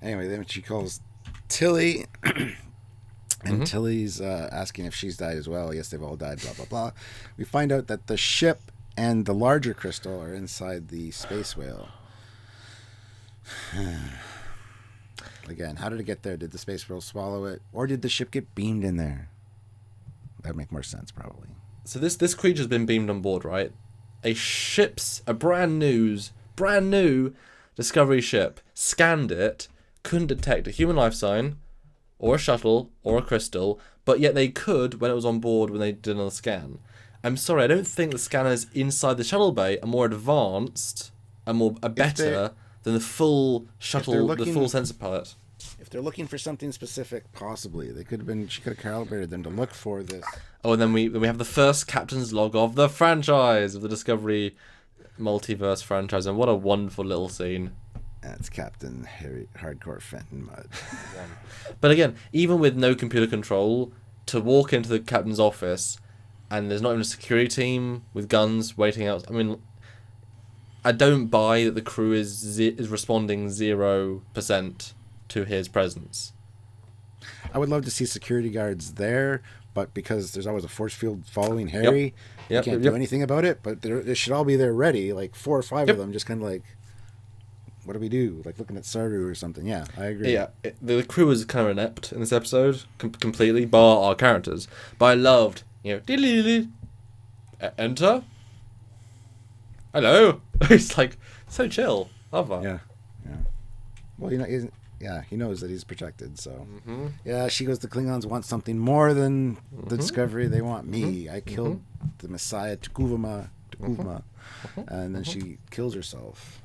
Anyway, then she calls Tilly, and Tilly's asking if she's died as well. Yes, they've all died, blah, blah, blah. We find out that the ship and the larger crystal are inside the space whale. Again, how did it get there? Did the space whale swallow it? Or did the ship get beamed in there? That'd make more sense, probably. So this creature's been beamed on board, right? A brand new Discovery ship, scanned it, couldn't detect a human life sign, or a shuttle, or a crystal, but yet they could when it was on board when they did another scan. I'm sorry, I don't think the scanners inside the shuttle bay are more advanced and better than the full shuttle, the full sensor palette. If they're looking for something specific, possibly she could have calibrated them to look for this. Oh, and then we have the first captain's log of the franchise, of the Discovery multiverse franchise, and what a wonderful little scene. That's Captain Harry Hardcore Fenton Mudd. But again, even with no computer control, to walk into the captain's office and there's not even a security team with guns waiting out. I mean, I don't buy that the crew is responding 0% to his presence. I would love to see security guards there, but because there's always a force field following Harry, you can't do anything about it. But they should all be there ready, like 4 or 5 of them, just kind of like, what do we do? Like looking at Saru or something. Yeah, I agree. Yeah, the crew is kind of inept in this episode, completely, bar our characters. But I loved, enter. Hello. It's like so chill. Love that. Yeah. Well, he knows that he's protected. So, yeah, she goes. The Klingons want something more than the Discovery. They want me. I killed the Messiah Tukuvma, and then she kills herself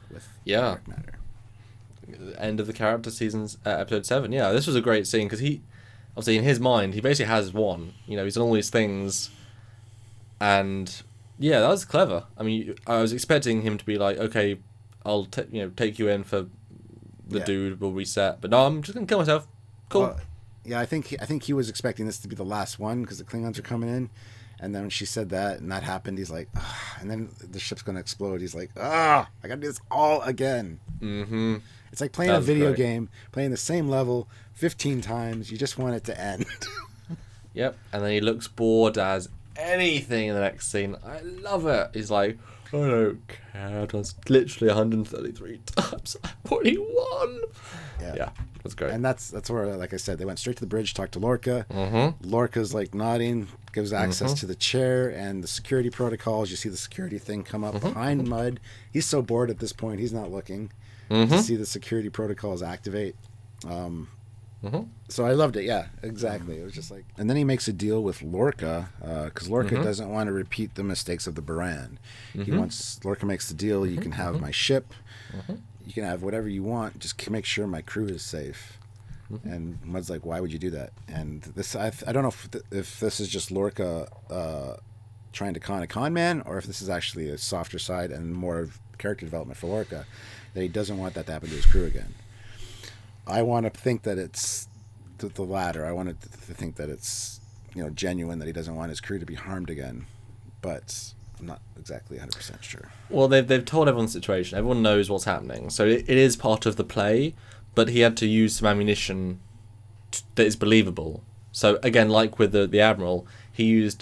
with dark matter. End of the character season's episode 7. Yeah, this was a great scene because he, obviously, in his mind, he basically has one. He's done all these things, and yeah, that was clever. I mean, I was expecting him to be like, okay, I'll take you in for the dude will reset, but no, I'm just gonna kill myself. Cool. Well, yeah, I think he was expecting this to be the last one because the Klingons are coming in, and then when she said that and that happened, he's like, ugh, and then the ship's gonna explode. He's like, I gotta do this all again. It's like playing a video game, playing the same level 15 times. You just want it to end. Yep, and then he looks bored as anything in the next scene. I love it. He's like, I don't care. That's literally 133 times. I've already won. Yeah, that's great. And that's where, like I said, they went straight to the bridge, talked to Lorca. Lorca's like nodding, gives access to the chair and the security protocols. You see the security thing come up behind Mudd. He's so bored at this point, he's not looking to see the security protocols activate. So I loved it. Yeah, exactly. It was just like, and then he makes a deal with Lorca because Lorca doesn't want to repeat the mistakes of the Baran. He wants, Lorca makes the deal. You can have my ship. You can have whatever you want. Just make sure my crew is safe. And Mudd's like, why would you do that? And this, I don't know if this is just Lorca trying to con a con man, or if this is actually a softer side and more of character development for Lorca, that he doesn't want that to happen to his crew again. I want to think that it's the latter. I want to think that it's, you know, genuine, that he doesn't want his crew to be harmed again, but I'm not exactly 100% sure. Well, they've told everyone the situation. Everyone knows what's happening, so it is part of the play. But he had to use some ammunition that is believable. So again, like with the Admiral, he's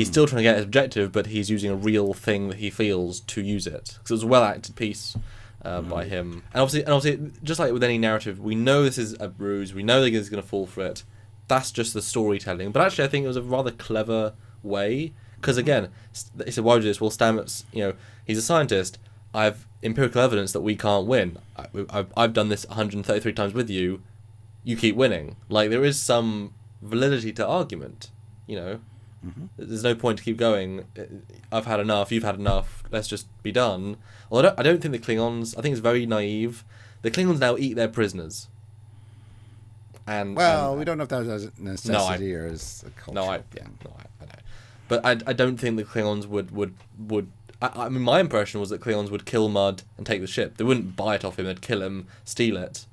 still trying to get his objective, but he's using a real thing that he feels to use it. Because it was a well-acted piece by him. And obviously, just like with any narrative, we know this is a ruse. We know that he's going to fall for it. That's just the storytelling. But actually, I think it was a rather clever way. Because again, he said, why would you do this? Well, Stamets, you know, he's a scientist. I have empirical evidence that we can't win. I've done this 133 times with you. You keep winning. Like, there is some validity to argument, you know. There's no point to keep going. I've had enough. You've had enough. Let's just be done. Well, I don't think the Klingons. I think it's very naive. The Klingons now eat their prisoners. And we don't know if that was a necessity or as a culture. I know. But I don't think the Klingons would. I mean, my impression was that Klingons would kill Mudd and take the ship. They wouldn't buy it off him. They'd kill him, steal it.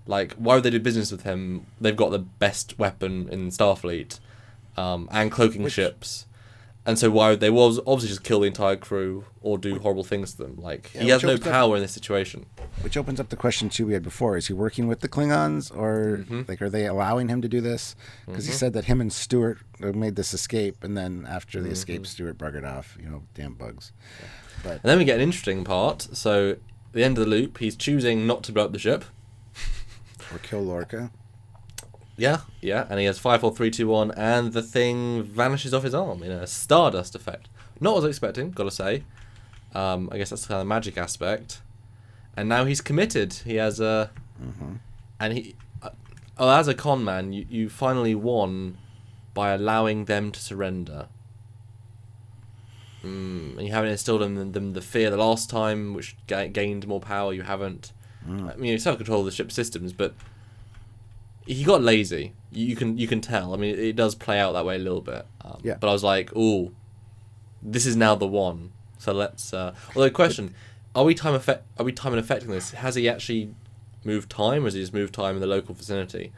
Like, why would they do business with him? They've got the best weapon in Starfleet, and cloaking ships. And so why would they? Well, obviously just kill the entire crew or do horrible things to them. Like, he has no power in this situation. Which opens up the question, too, we had before. Is he working with the Klingons? Or, like, are they allowing him to do this? Because he said that him and Stewart made this escape, and then after the escape, Stewart buggered off. You know, damn bugs. But and then we get an interesting part. So, at the end of the loop, he's choosing not to blow up the ship. Or kill Lorca. Yeah, and he has 5, 4, 3, 2, 1, and the thing vanishes off his arm in a stardust effect. Not what I was expecting, gotta say. I guess that's kind of the magic aspect. And now he's committed. He has a... And he... as a con man, you finally won by allowing them to surrender. And you haven't instilled in them the fear the last time, which gained more power. You haven't. I mean, you still have control of the ship systems, but... He got lazy. You can tell. I mean, it does play out that way a little bit. But I was like, ooh, this is now the one. So let's. Although, question: Are we time affecting this? Has he actually moved time, or has he just moved time in the local vicinity?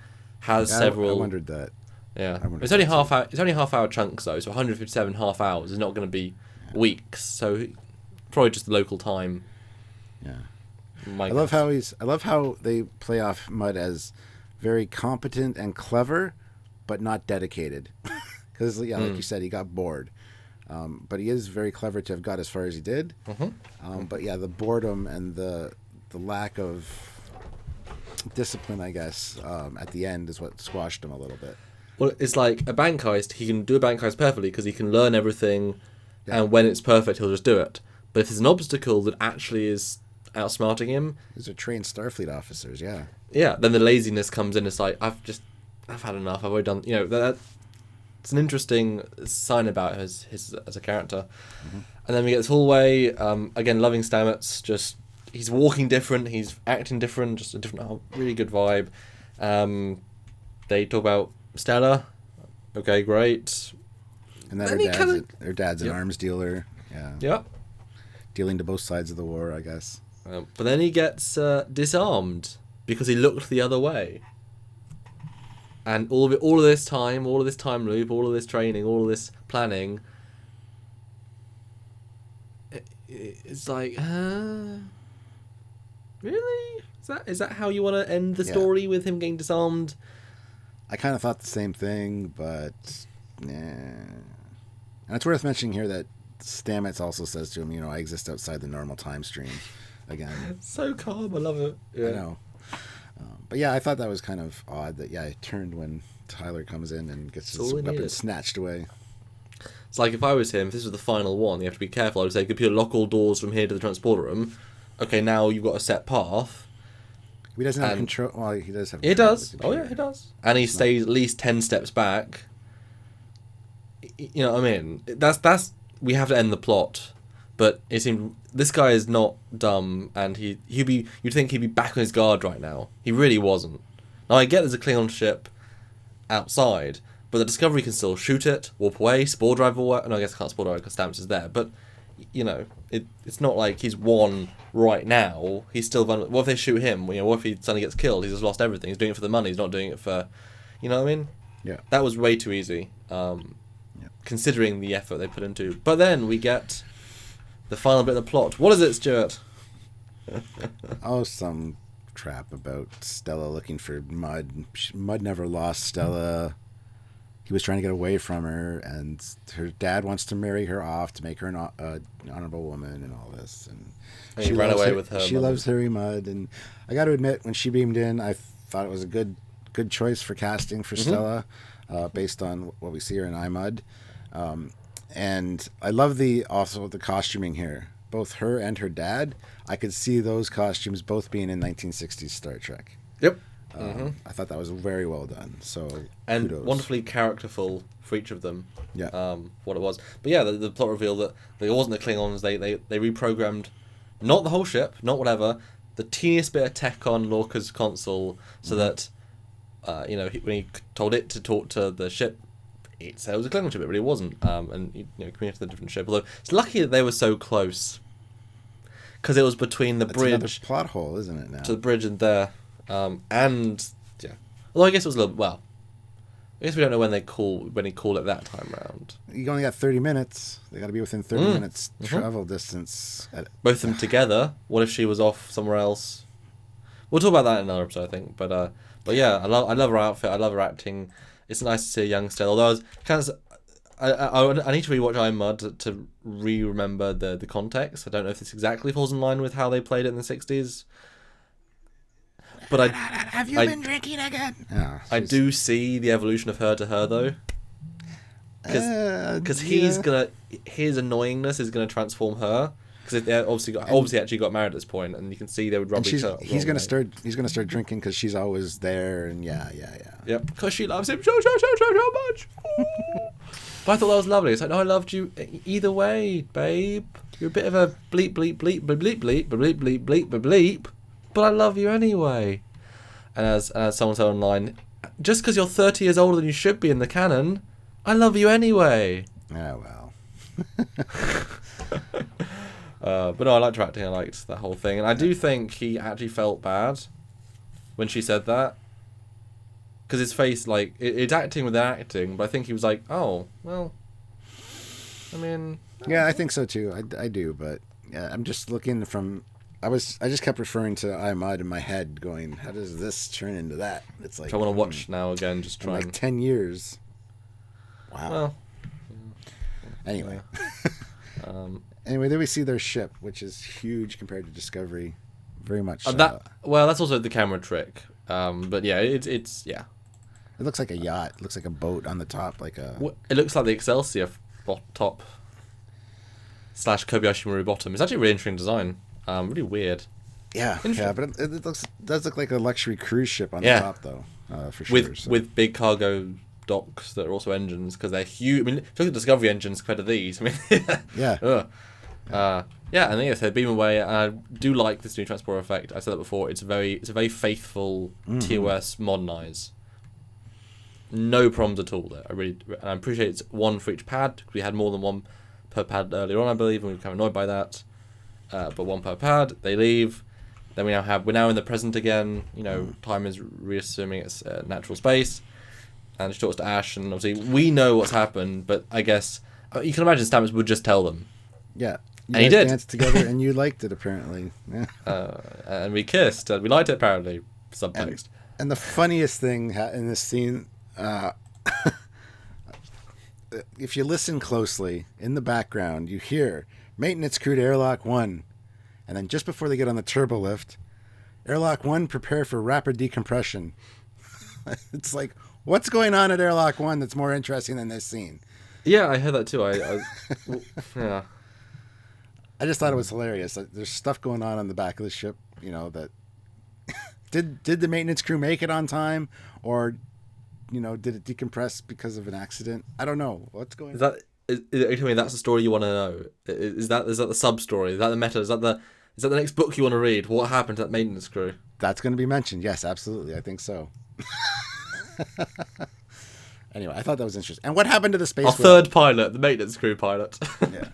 Several. I wondered that. Yeah, it's only half hour. It's only half-hour chunks though. So 157 half hours is not going to be weeks. So probably just the local time. Yeah. I love how they play off Mudd as very competent and clever, but not dedicated. Because, like you said, he got bored. But he is very clever to have got as far as he did. But yeah, the boredom and the lack of discipline, I guess, at the end is what squashed him a little bit. Well, it's like a bank heist. He can do a bank heist perfectly because he can learn everything, and when it's perfect, he'll just do it. But if there's an obstacle that actually is outsmarting him... These are trained Starfleet officers, yeah. Yeah, then the laziness comes in. It's like, I've had enough. I've already done... You know, it's an interesting sign about his as a character. And then we get this hallway. Again, loving Stamets. Just, he's walking different. He's acting different. Just a different, really good vibe. They talk about Stella. Okay, great. And then her dad's an arms dealer. Yeah. Yeah. Dealing to both sides of the war, I guess. But then he gets disarmed because he looked the other way. And all of this time loop, all of this training, all of this planning, it's like, really? Is that how you want to end the story, with him getting disarmed? I kind of thought the same thing, but nah. And it's worth mentioning here that Stamets also says to him, you know, I exist outside the normal time stream. Again, so calm. I love it. Yeah. I know. But yeah, I thought that was kind of odd that he turned when Tyler comes in and gets his weapon snatched away. It's like if I was him, if this was the final one, you have to be careful. I would say, computer, lock all doors from here to the transporter room. Okay, now you've got a set path. He doesn't have control. Well, he does have. He does. Oh yeah, he does. And he stays at least 10 steps back. You know what I mean? That's we have to end the plot. But it seemed this guy is not dumb, and you'd think he'd be back on his guard right now. He really wasn't. Now I get there's a Klingon ship outside, but the Discovery can still shoot it, warp away, spore drive away. No, I guess I can't spore drive because Stamets is there. But you know, it's not like he's won right now. He's still vulnerable. What if they shoot him? You know, what if he suddenly gets killed? He's just lost everything. He's doing it for the money. He's not doing it for, you know what I mean? Yeah. That was way too easy, considering the effort they put into. But then we get the final bit of the plot. What is it, Stuart? Oh, some crap about Stella looking for Mud. Mud never lost Stella. He was trying to get away from her, and her dad wants to marry her off to make her an honorable woman and all this. And she ran away with her. She loves Harry Mudd, and I got to admit, when she beamed in, I thought it was a good choice for casting for Stella, based on what we see her in iMud. And I love also the costuming here. Both her and her dad, I could see those costumes both being in 1960s Star Trek. Yep. I thought that was very well done. So and kudos. Wonderfully characterful for each of them. Yeah. What it was, but yeah, the plot revealed that it wasn't the Klingons. They reprogrammed, not the whole ship, not whatever, the teeniest bit of tech on Lorca's console, so that, when he told it to talk to the ship, it said it was a Klingon ship, but it wasn't. And communicated to the different ship. Although it's lucky that they were so close, because it was between the bridge. Another plot hole, isn't it? Now to the bridge and there. And yeah, although I guess it was a little. Well, I guess we don't know when he called it that time round. You only got 30 minutes. They got to be within 30 minutes travel distance. Both of them together. What if she was off somewhere else? We'll talk about that in another episode, I think. But yeah, I love her outfit. I love her acting. It's nice to see a young Stella. Although I was kind of. I need to rewatch iMud to remember the context. I don't know if this exactly falls in line with how they played it in the 60s. But have you been drinking again? Yeah, I do see the evolution of her to her though, because his annoyingness is gonna transform her. Because they obviously actually got married at this point, and you can see they would rub each other. He's gonna start drinking because she's always there, and yeah. Yep, because she loves him so much. But I thought that was lovely. It's like, no, I loved you either way, babe. You're a bit of a bleep bleep bleep bleep bleep bleep bleep bleep bleep bleep bleep. But I love you anyway. And as someone said online, just because you're 30 years older than you should be in the canon, I love you anyway. Yeah, well. But no, I liked her acting. I liked that whole thing. And I do think he actually felt bad when she said that. Because his face, like, it's acting with acting, but I think he was like, oh, well, I mean... Yeah, I think so too. I do, but yeah, I'm just looking from... I just kept referring to iMud in my head, going, "How does this turn into that?" It's like I want to watch now again, just try. Like 10 years. Wow. Well, anyway. Anyway, there we see their ship, which is huge compared to Discovery. Very much. Well, that's also the camera trick. But yeah, it's yeah. It looks like a yacht. It looks like a boat on the top, like a. It looks like the Excelsior top / Kobayashi Maru bottom. It's actually a really interesting design. Really weird. Yeah, but it does look like a luxury cruise ship on the top, though, for sure. With big cargo docks that are also engines, because they're huge. I mean, if you look at Discovery engines compared to these, I mean, yeah. And then yes, they beam away. And I do like this new transporter effect. I said that before. It's a very faithful TOS modernize. No problems at all there. I appreciate it's one for each pad. We had more than one per pad earlier on, I believe, and we were kind of annoyed by that. But one per pad, they leave. Then we're now in the present again. You know, time is reassuming its natural space. And she talks to Ash, and obviously we know what's happened. But I guess you can imagine Stamets would just tell them. Yeah, and he did. Danced together, and you liked it apparently. Yeah. And we kissed, and we liked it apparently. Subtext. And the funniest thing in this scene, if you listen closely in the background, you hear. Maintenance crew to Airlock 1. And then just before they get on the turbo lift, Airlock 1, prepare for rapid decompression. It's like, what's going on at Airlock 1 that's more interesting than this scene? Yeah, I heard that too. Yeah. I just thought it was hilarious. There's stuff going on the back of the ship, that did the maintenance crew make it on time, or did it decompress because of an accident? I don't know what's going on. Are you telling me that's the story you want to know? Is that the sub story? Is that the meta? Is that the next book you want to read? What happened to that maintenance crew? That's going to be mentioned. Yes, absolutely. I think so. Anyway, I thought that was interesting. And what happened to the space whale? Third pilot, the maintenance crew pilot. Yeah.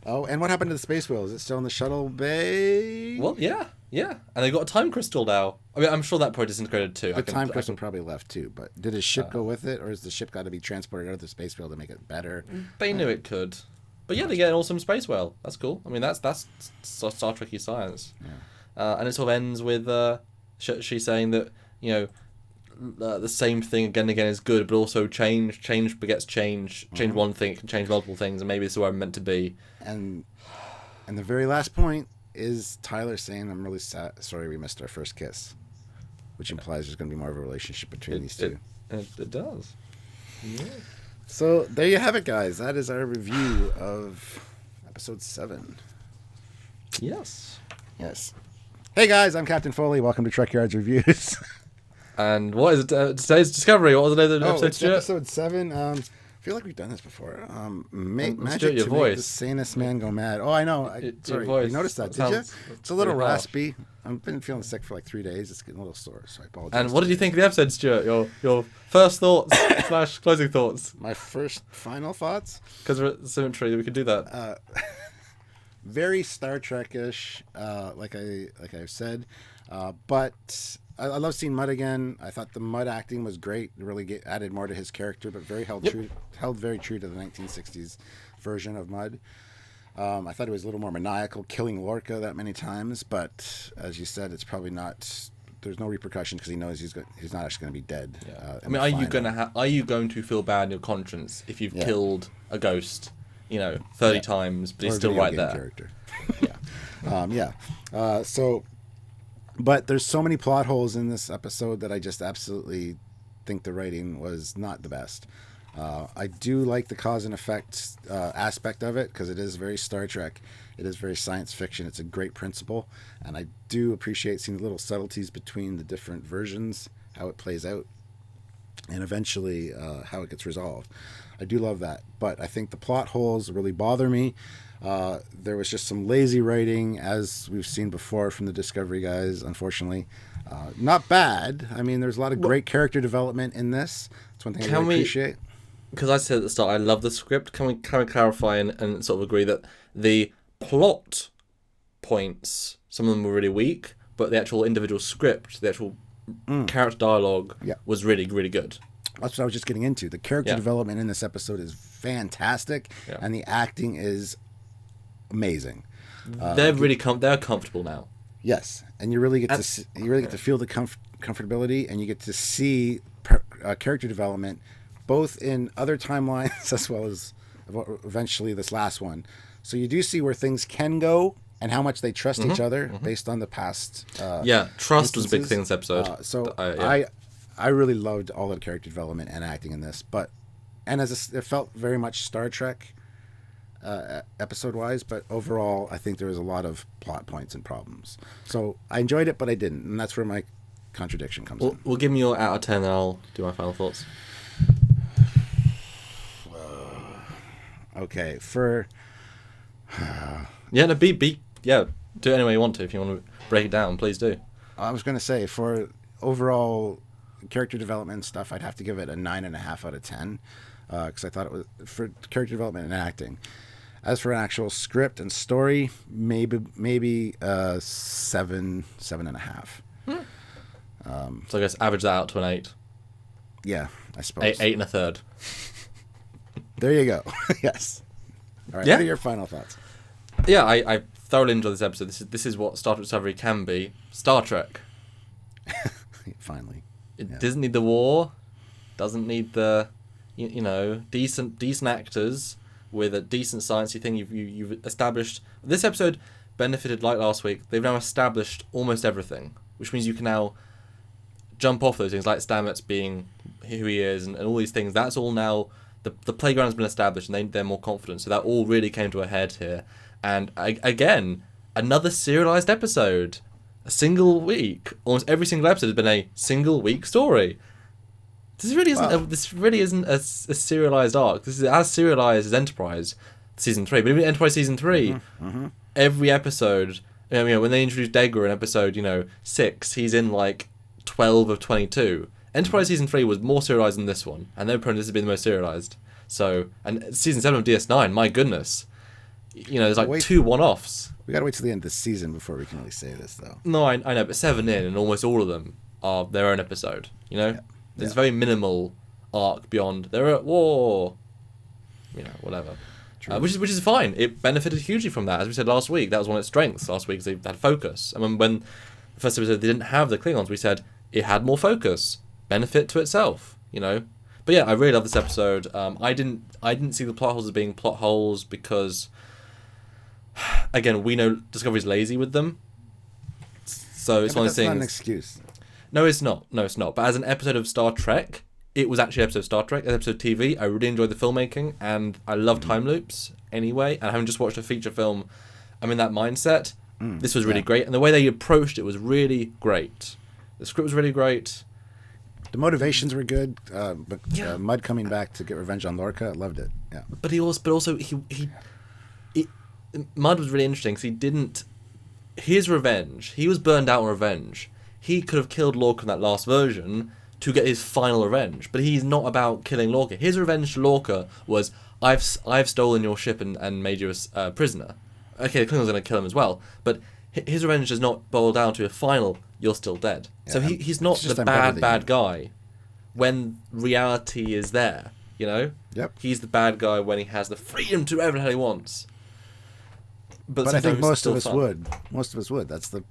Oh, and what happened to the space whale? Is it still in the shuttle bay? Well, yeah. And they got a time crystal now. I mean, I'm sure that probably disintegrated too. The time crystal probably left too, but did his ship go with it, or has the ship got to be transported out of the space whale to make it better? They knew it could. But yeah, they get an awesome space whale. That's cool. I mean, that's Star Trek-y science. Yeah. And it sort of ends with she saying that, the same thing again and again is good, but also change begets change. Change one thing, it can change multiple things, and maybe this is where I'm meant to be. And the very last point is Tyler saying, "I'm really sorry we missed our first kiss," which implies there's going to be more of a relationship between these two. It does. Yeah. So there you have it, guys. That is our review of episode 7. Yes. Hey guys, I'm Captain Foley. Welcome to Trekyards Reviews. And what is it? Today's Discovery. What was the name of the episode? It's episode 7. I feel like we've done this before. Magic to voice. make the sanest man go mad. Oh, I know. Sorry, voice. you noticed that, did you? It's a little raspy. I've been feeling sick for like 3 days. It's getting a little sore, so I apologize. And what did you think of the episode, Stuart? Your first thoughts / closing thoughts? My first final thoughts? Because we're at Symmetry, we could do that. Very Star Trek-ish, like I've said. But I love seeing Mudd again. I thought the Mudd acting was great. It really added more to his character, but held very true to the 1960s version of Mudd. I thought it was a little more maniacal, killing Lorca that many times. But as you said, it's probably not. There's no repercussion because he knows he's not actually going to be dead. Yeah. I mean, are you going to feel bad in your conscience if you've killed a ghost, 30 times, but he's still right there? Character. So. But there's so many plot holes in this episode that I just absolutely think the writing was not the best. I do like the cause and effect aspect of it because it is very Star Trek. It is very science fiction. It's a great principle. And I do appreciate seeing the little subtleties between the different versions, how it plays out, and eventually how it gets resolved. I do love that. But I think the plot holes really bother me. There was just some lazy writing, as we've seen before from the Discovery guys, unfortunately. Not bad. I mean, there's a lot of great character development in this. That's one thing I really appreciate. Because I said at the start, I love the script. Can we clarify and sort of agree that the plot points, some of them were really weak, but the actual individual script, the actual character dialogue was really, really good. That's what I was just getting into. The character development in this episode is fantastic, and the acting is amazing. They're comfortable now. Yes, and you really get to feel the comfortability, and you get to see character development both in other timelines as well as eventually this last one. So you do see where things can go and how much they trust each other based on the past. Trust was a big thing in this episode. I really loved all of the character development and acting in this, it felt very much Star Trek episode wise, but overall I think there was a lot of plot points and problems. So I enjoyed it, but I didn't, and that's where my contradiction comes in. We'll give me your out of 10 and I'll do my final thoughts. Okay, for do it any way you want to. If you want to break it down, please do. I was going to say, for overall character development and stuff, I'd have to give it a 9.5 out of 10 because I thought it was for character development and acting. As for an actual script and story, maybe 7.5. So I guess average that out to an 8. Yeah, I suppose 8 and a third. There you go. Yes. All right. What are your final thoughts? Yeah, I thoroughly enjoyed this episode. This is what Star Trek Discovery can be. Star Trek. Finally. It doesn't need the war. Doesn't need the, decent actors with a decent sciencey thing. You've established. This episode benefited, like last week. They've now established almost everything, which means you can now jump off those things, like Stamets being who he is and all these things. That's all now. the playground's been established, and they're more confident. So that all really came to a head here. And again, another serialized episode, a single week. Almost every single episode has been a single week story. This really isn't a serialized arc. This is as serialized as Enterprise season 3. But even Enterprise season 3, every episode, you know, when they introduced Degra in episode 6, he's in like 12 of 22. Enterprise season 3 was more serialized than this one, and they're probably this has been the most serialized. So, and season 7 of DS9, my goodness, there's like 2 one-offs. We gotta wait till the end of the season before we can really say this, though. No, I know, but 7 in, and almost all of them are their own episode. There's very minimal arc beyond they're at war, whatever. Which is fine. It benefited hugely from that. As we said last week, that was one of its strengths last week, is they had focus. And when the first episode they didn't have the Klingons, we said it had more focus, benefit to itself, But yeah, I really love this episode. I didn't see the plot holes as being plot holes because, again, we know Discovery's lazy with them. So it's one of those things. That's not an excuse. No, it's not. But as an episode of Star Trek, it was actually an episode of Star Trek, an episode of TV. I really enjoyed the filmmaking, and I love time loops anyway. And having just watched a feature film, I'm in that mindset. This was really great. And the way they approached it was really great. The script was really great. The motivations were good. Mudd coming back to get revenge on Lorca, I loved it. Yeah. But also Mudd was really interesting because he didn't. His revenge. He was burned out on revenge. He could have killed Lorca in that last version to get his final revenge, but he's not about killing Lorca. His revenge to Lorca was, I've stolen your ship and made you a prisoner. Okay, the Klingons are going to kill him as well, but his revenge does not boil down to a final, you're still dead. Yeah, so he's not the bad guy when reality is there, Yep. He's the bad guy when he has the freedom to do whatever the hell he wants. But I think most of us would. That's the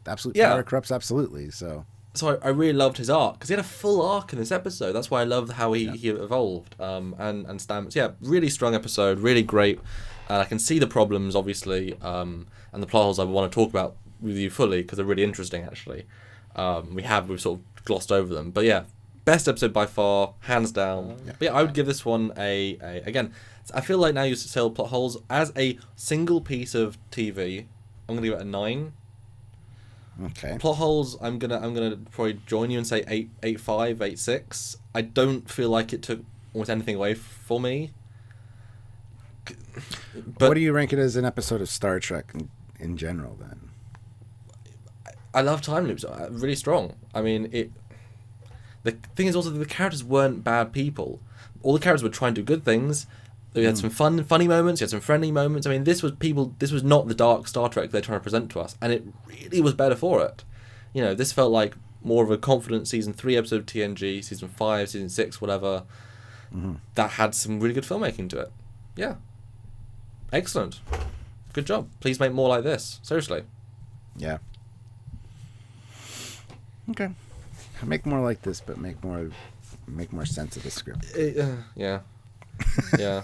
absolute power corrupts absolutely, so... So I really loved his arc, because he had a full arc in this episode. That's why I loved how he evolved. And Stamets, really strong episode, really great. And I can see the problems, obviously, and the plot holes I want to talk about with you fully, because they're really interesting, actually. We've sort of glossed over them. But yeah, best episode by far, hands down. But yeah, I would give this one again, I feel like now you sell plot holes. As a single piece of TV, I'm going to give it a 9. Okay. Plot holes, I'm gonna probably join you and say 8.5, 8.6. I don't feel like it took almost anything away for me. But what do you rank it as an episode of Star Trek in general, then? I love time loops. Really strong. I mean, the thing is also that the characters weren't bad people. All the characters were trying to do good things. We had some funny moments, you had some friendly moments. I mean, this was not the dark Star Trek they're trying to present to us, and it really was better for it. This felt like more of a confident season 3 episode of TNG, season 5, season 6, whatever, that had some really good filmmaking to it. Yeah. Excellent. Good job. Please make more like this. Seriously. Yeah. Okay. Make more like this, but make more sense of the script. Yeah. Yeah.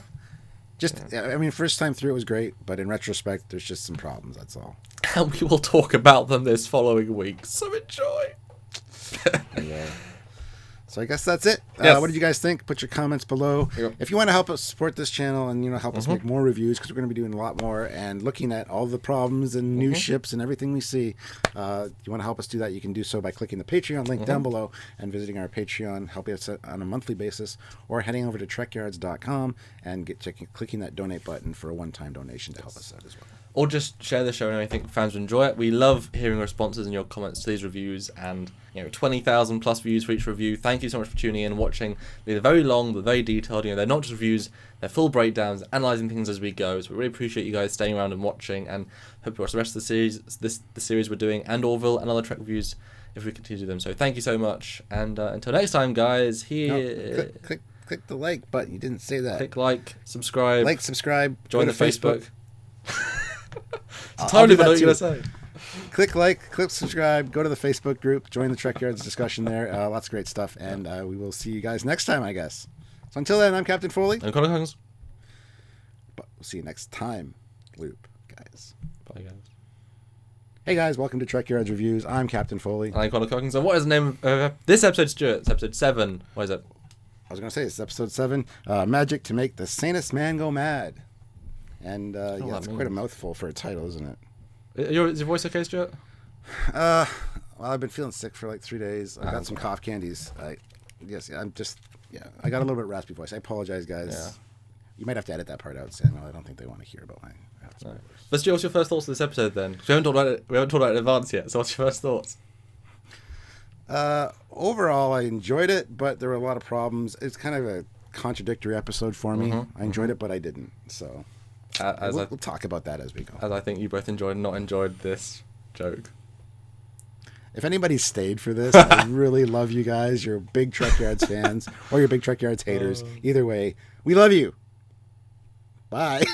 I mean, first time through it was great, but in retrospect, there's just some problems, that's all. And we will talk about them this following week, so enjoy. Yeah. So I guess that's it. Yes. What did you guys think? Put your comments below. Yep. If you want to help us support this channel and help us make more reviews, because we're going to be doing a lot more and looking at all the problems and new ships and everything we see, you want to help us do that, you can do so by clicking the Patreon link down below and visiting our Patreon, helping us on a monthly basis, or heading over to trekyards.com and clicking that donate button for a one-time donation to help us out as well. Or just share the show, and I think fans will enjoy it. We love hearing responses and your comments to these reviews, and 20,000 plus views for each review. Thank you so much for tuning in, watching. They're very long, but very detailed. They're not just reviews; they're full breakdowns, analysing things as we go. So we really appreciate you guys staying around and watching, and hope you watch the rest of the series. The series we're doing, and Orville and other Trek reviews if we continue to do them. So thank you so much, and until next time, guys. Here. No, click the like button. You didn't say that. Click like, subscribe. Join the Facebook. I'll Totally do what that you're too. gonna say. Click like, click subscribe, go to the Facebook group, join the Trekyards discussion there. Lots of great stuff, and we will see you guys next time, I guess. So until then, I'm Captain Foley. I'm Connor Coggins. But we'll see you next time, Loop, guys. Bye, guys. Hey guys, welcome to Trekyards Reviews. I'm Captain Foley. I'm Connor Coggins. And what is the name of this episode, Stuart? It's episode 7. What is it? I was going to say, it's episode 7, Magic to Make the Sanest Man Go Mad. And yeah, it's quite a mouthful for a title, isn't it? Is your voice okay, Stuart? Well, I've been feeling sick for like 3 days. I got some cough candies. I got a little bit raspy voice. I apologize, guys. Yeah. You might have to edit that part out, Samuel. I don't think they want to hear about mine. No. But Stuart, what's your first thoughts of this episode then? 'Cause we haven't talked about it in advance yet. So what's your first thoughts? Overall, I enjoyed it, but there were a lot of problems. It's kind of a contradictory episode for me. I enjoyed it, but I didn't. So we'll talk about that as we go. As I think you both enjoyed and not enjoyed this joke. If anybody stayed for this, I really love you guys. You're big Trekyards fans or you're big Trekyards haters. Either way, we love you. Bye.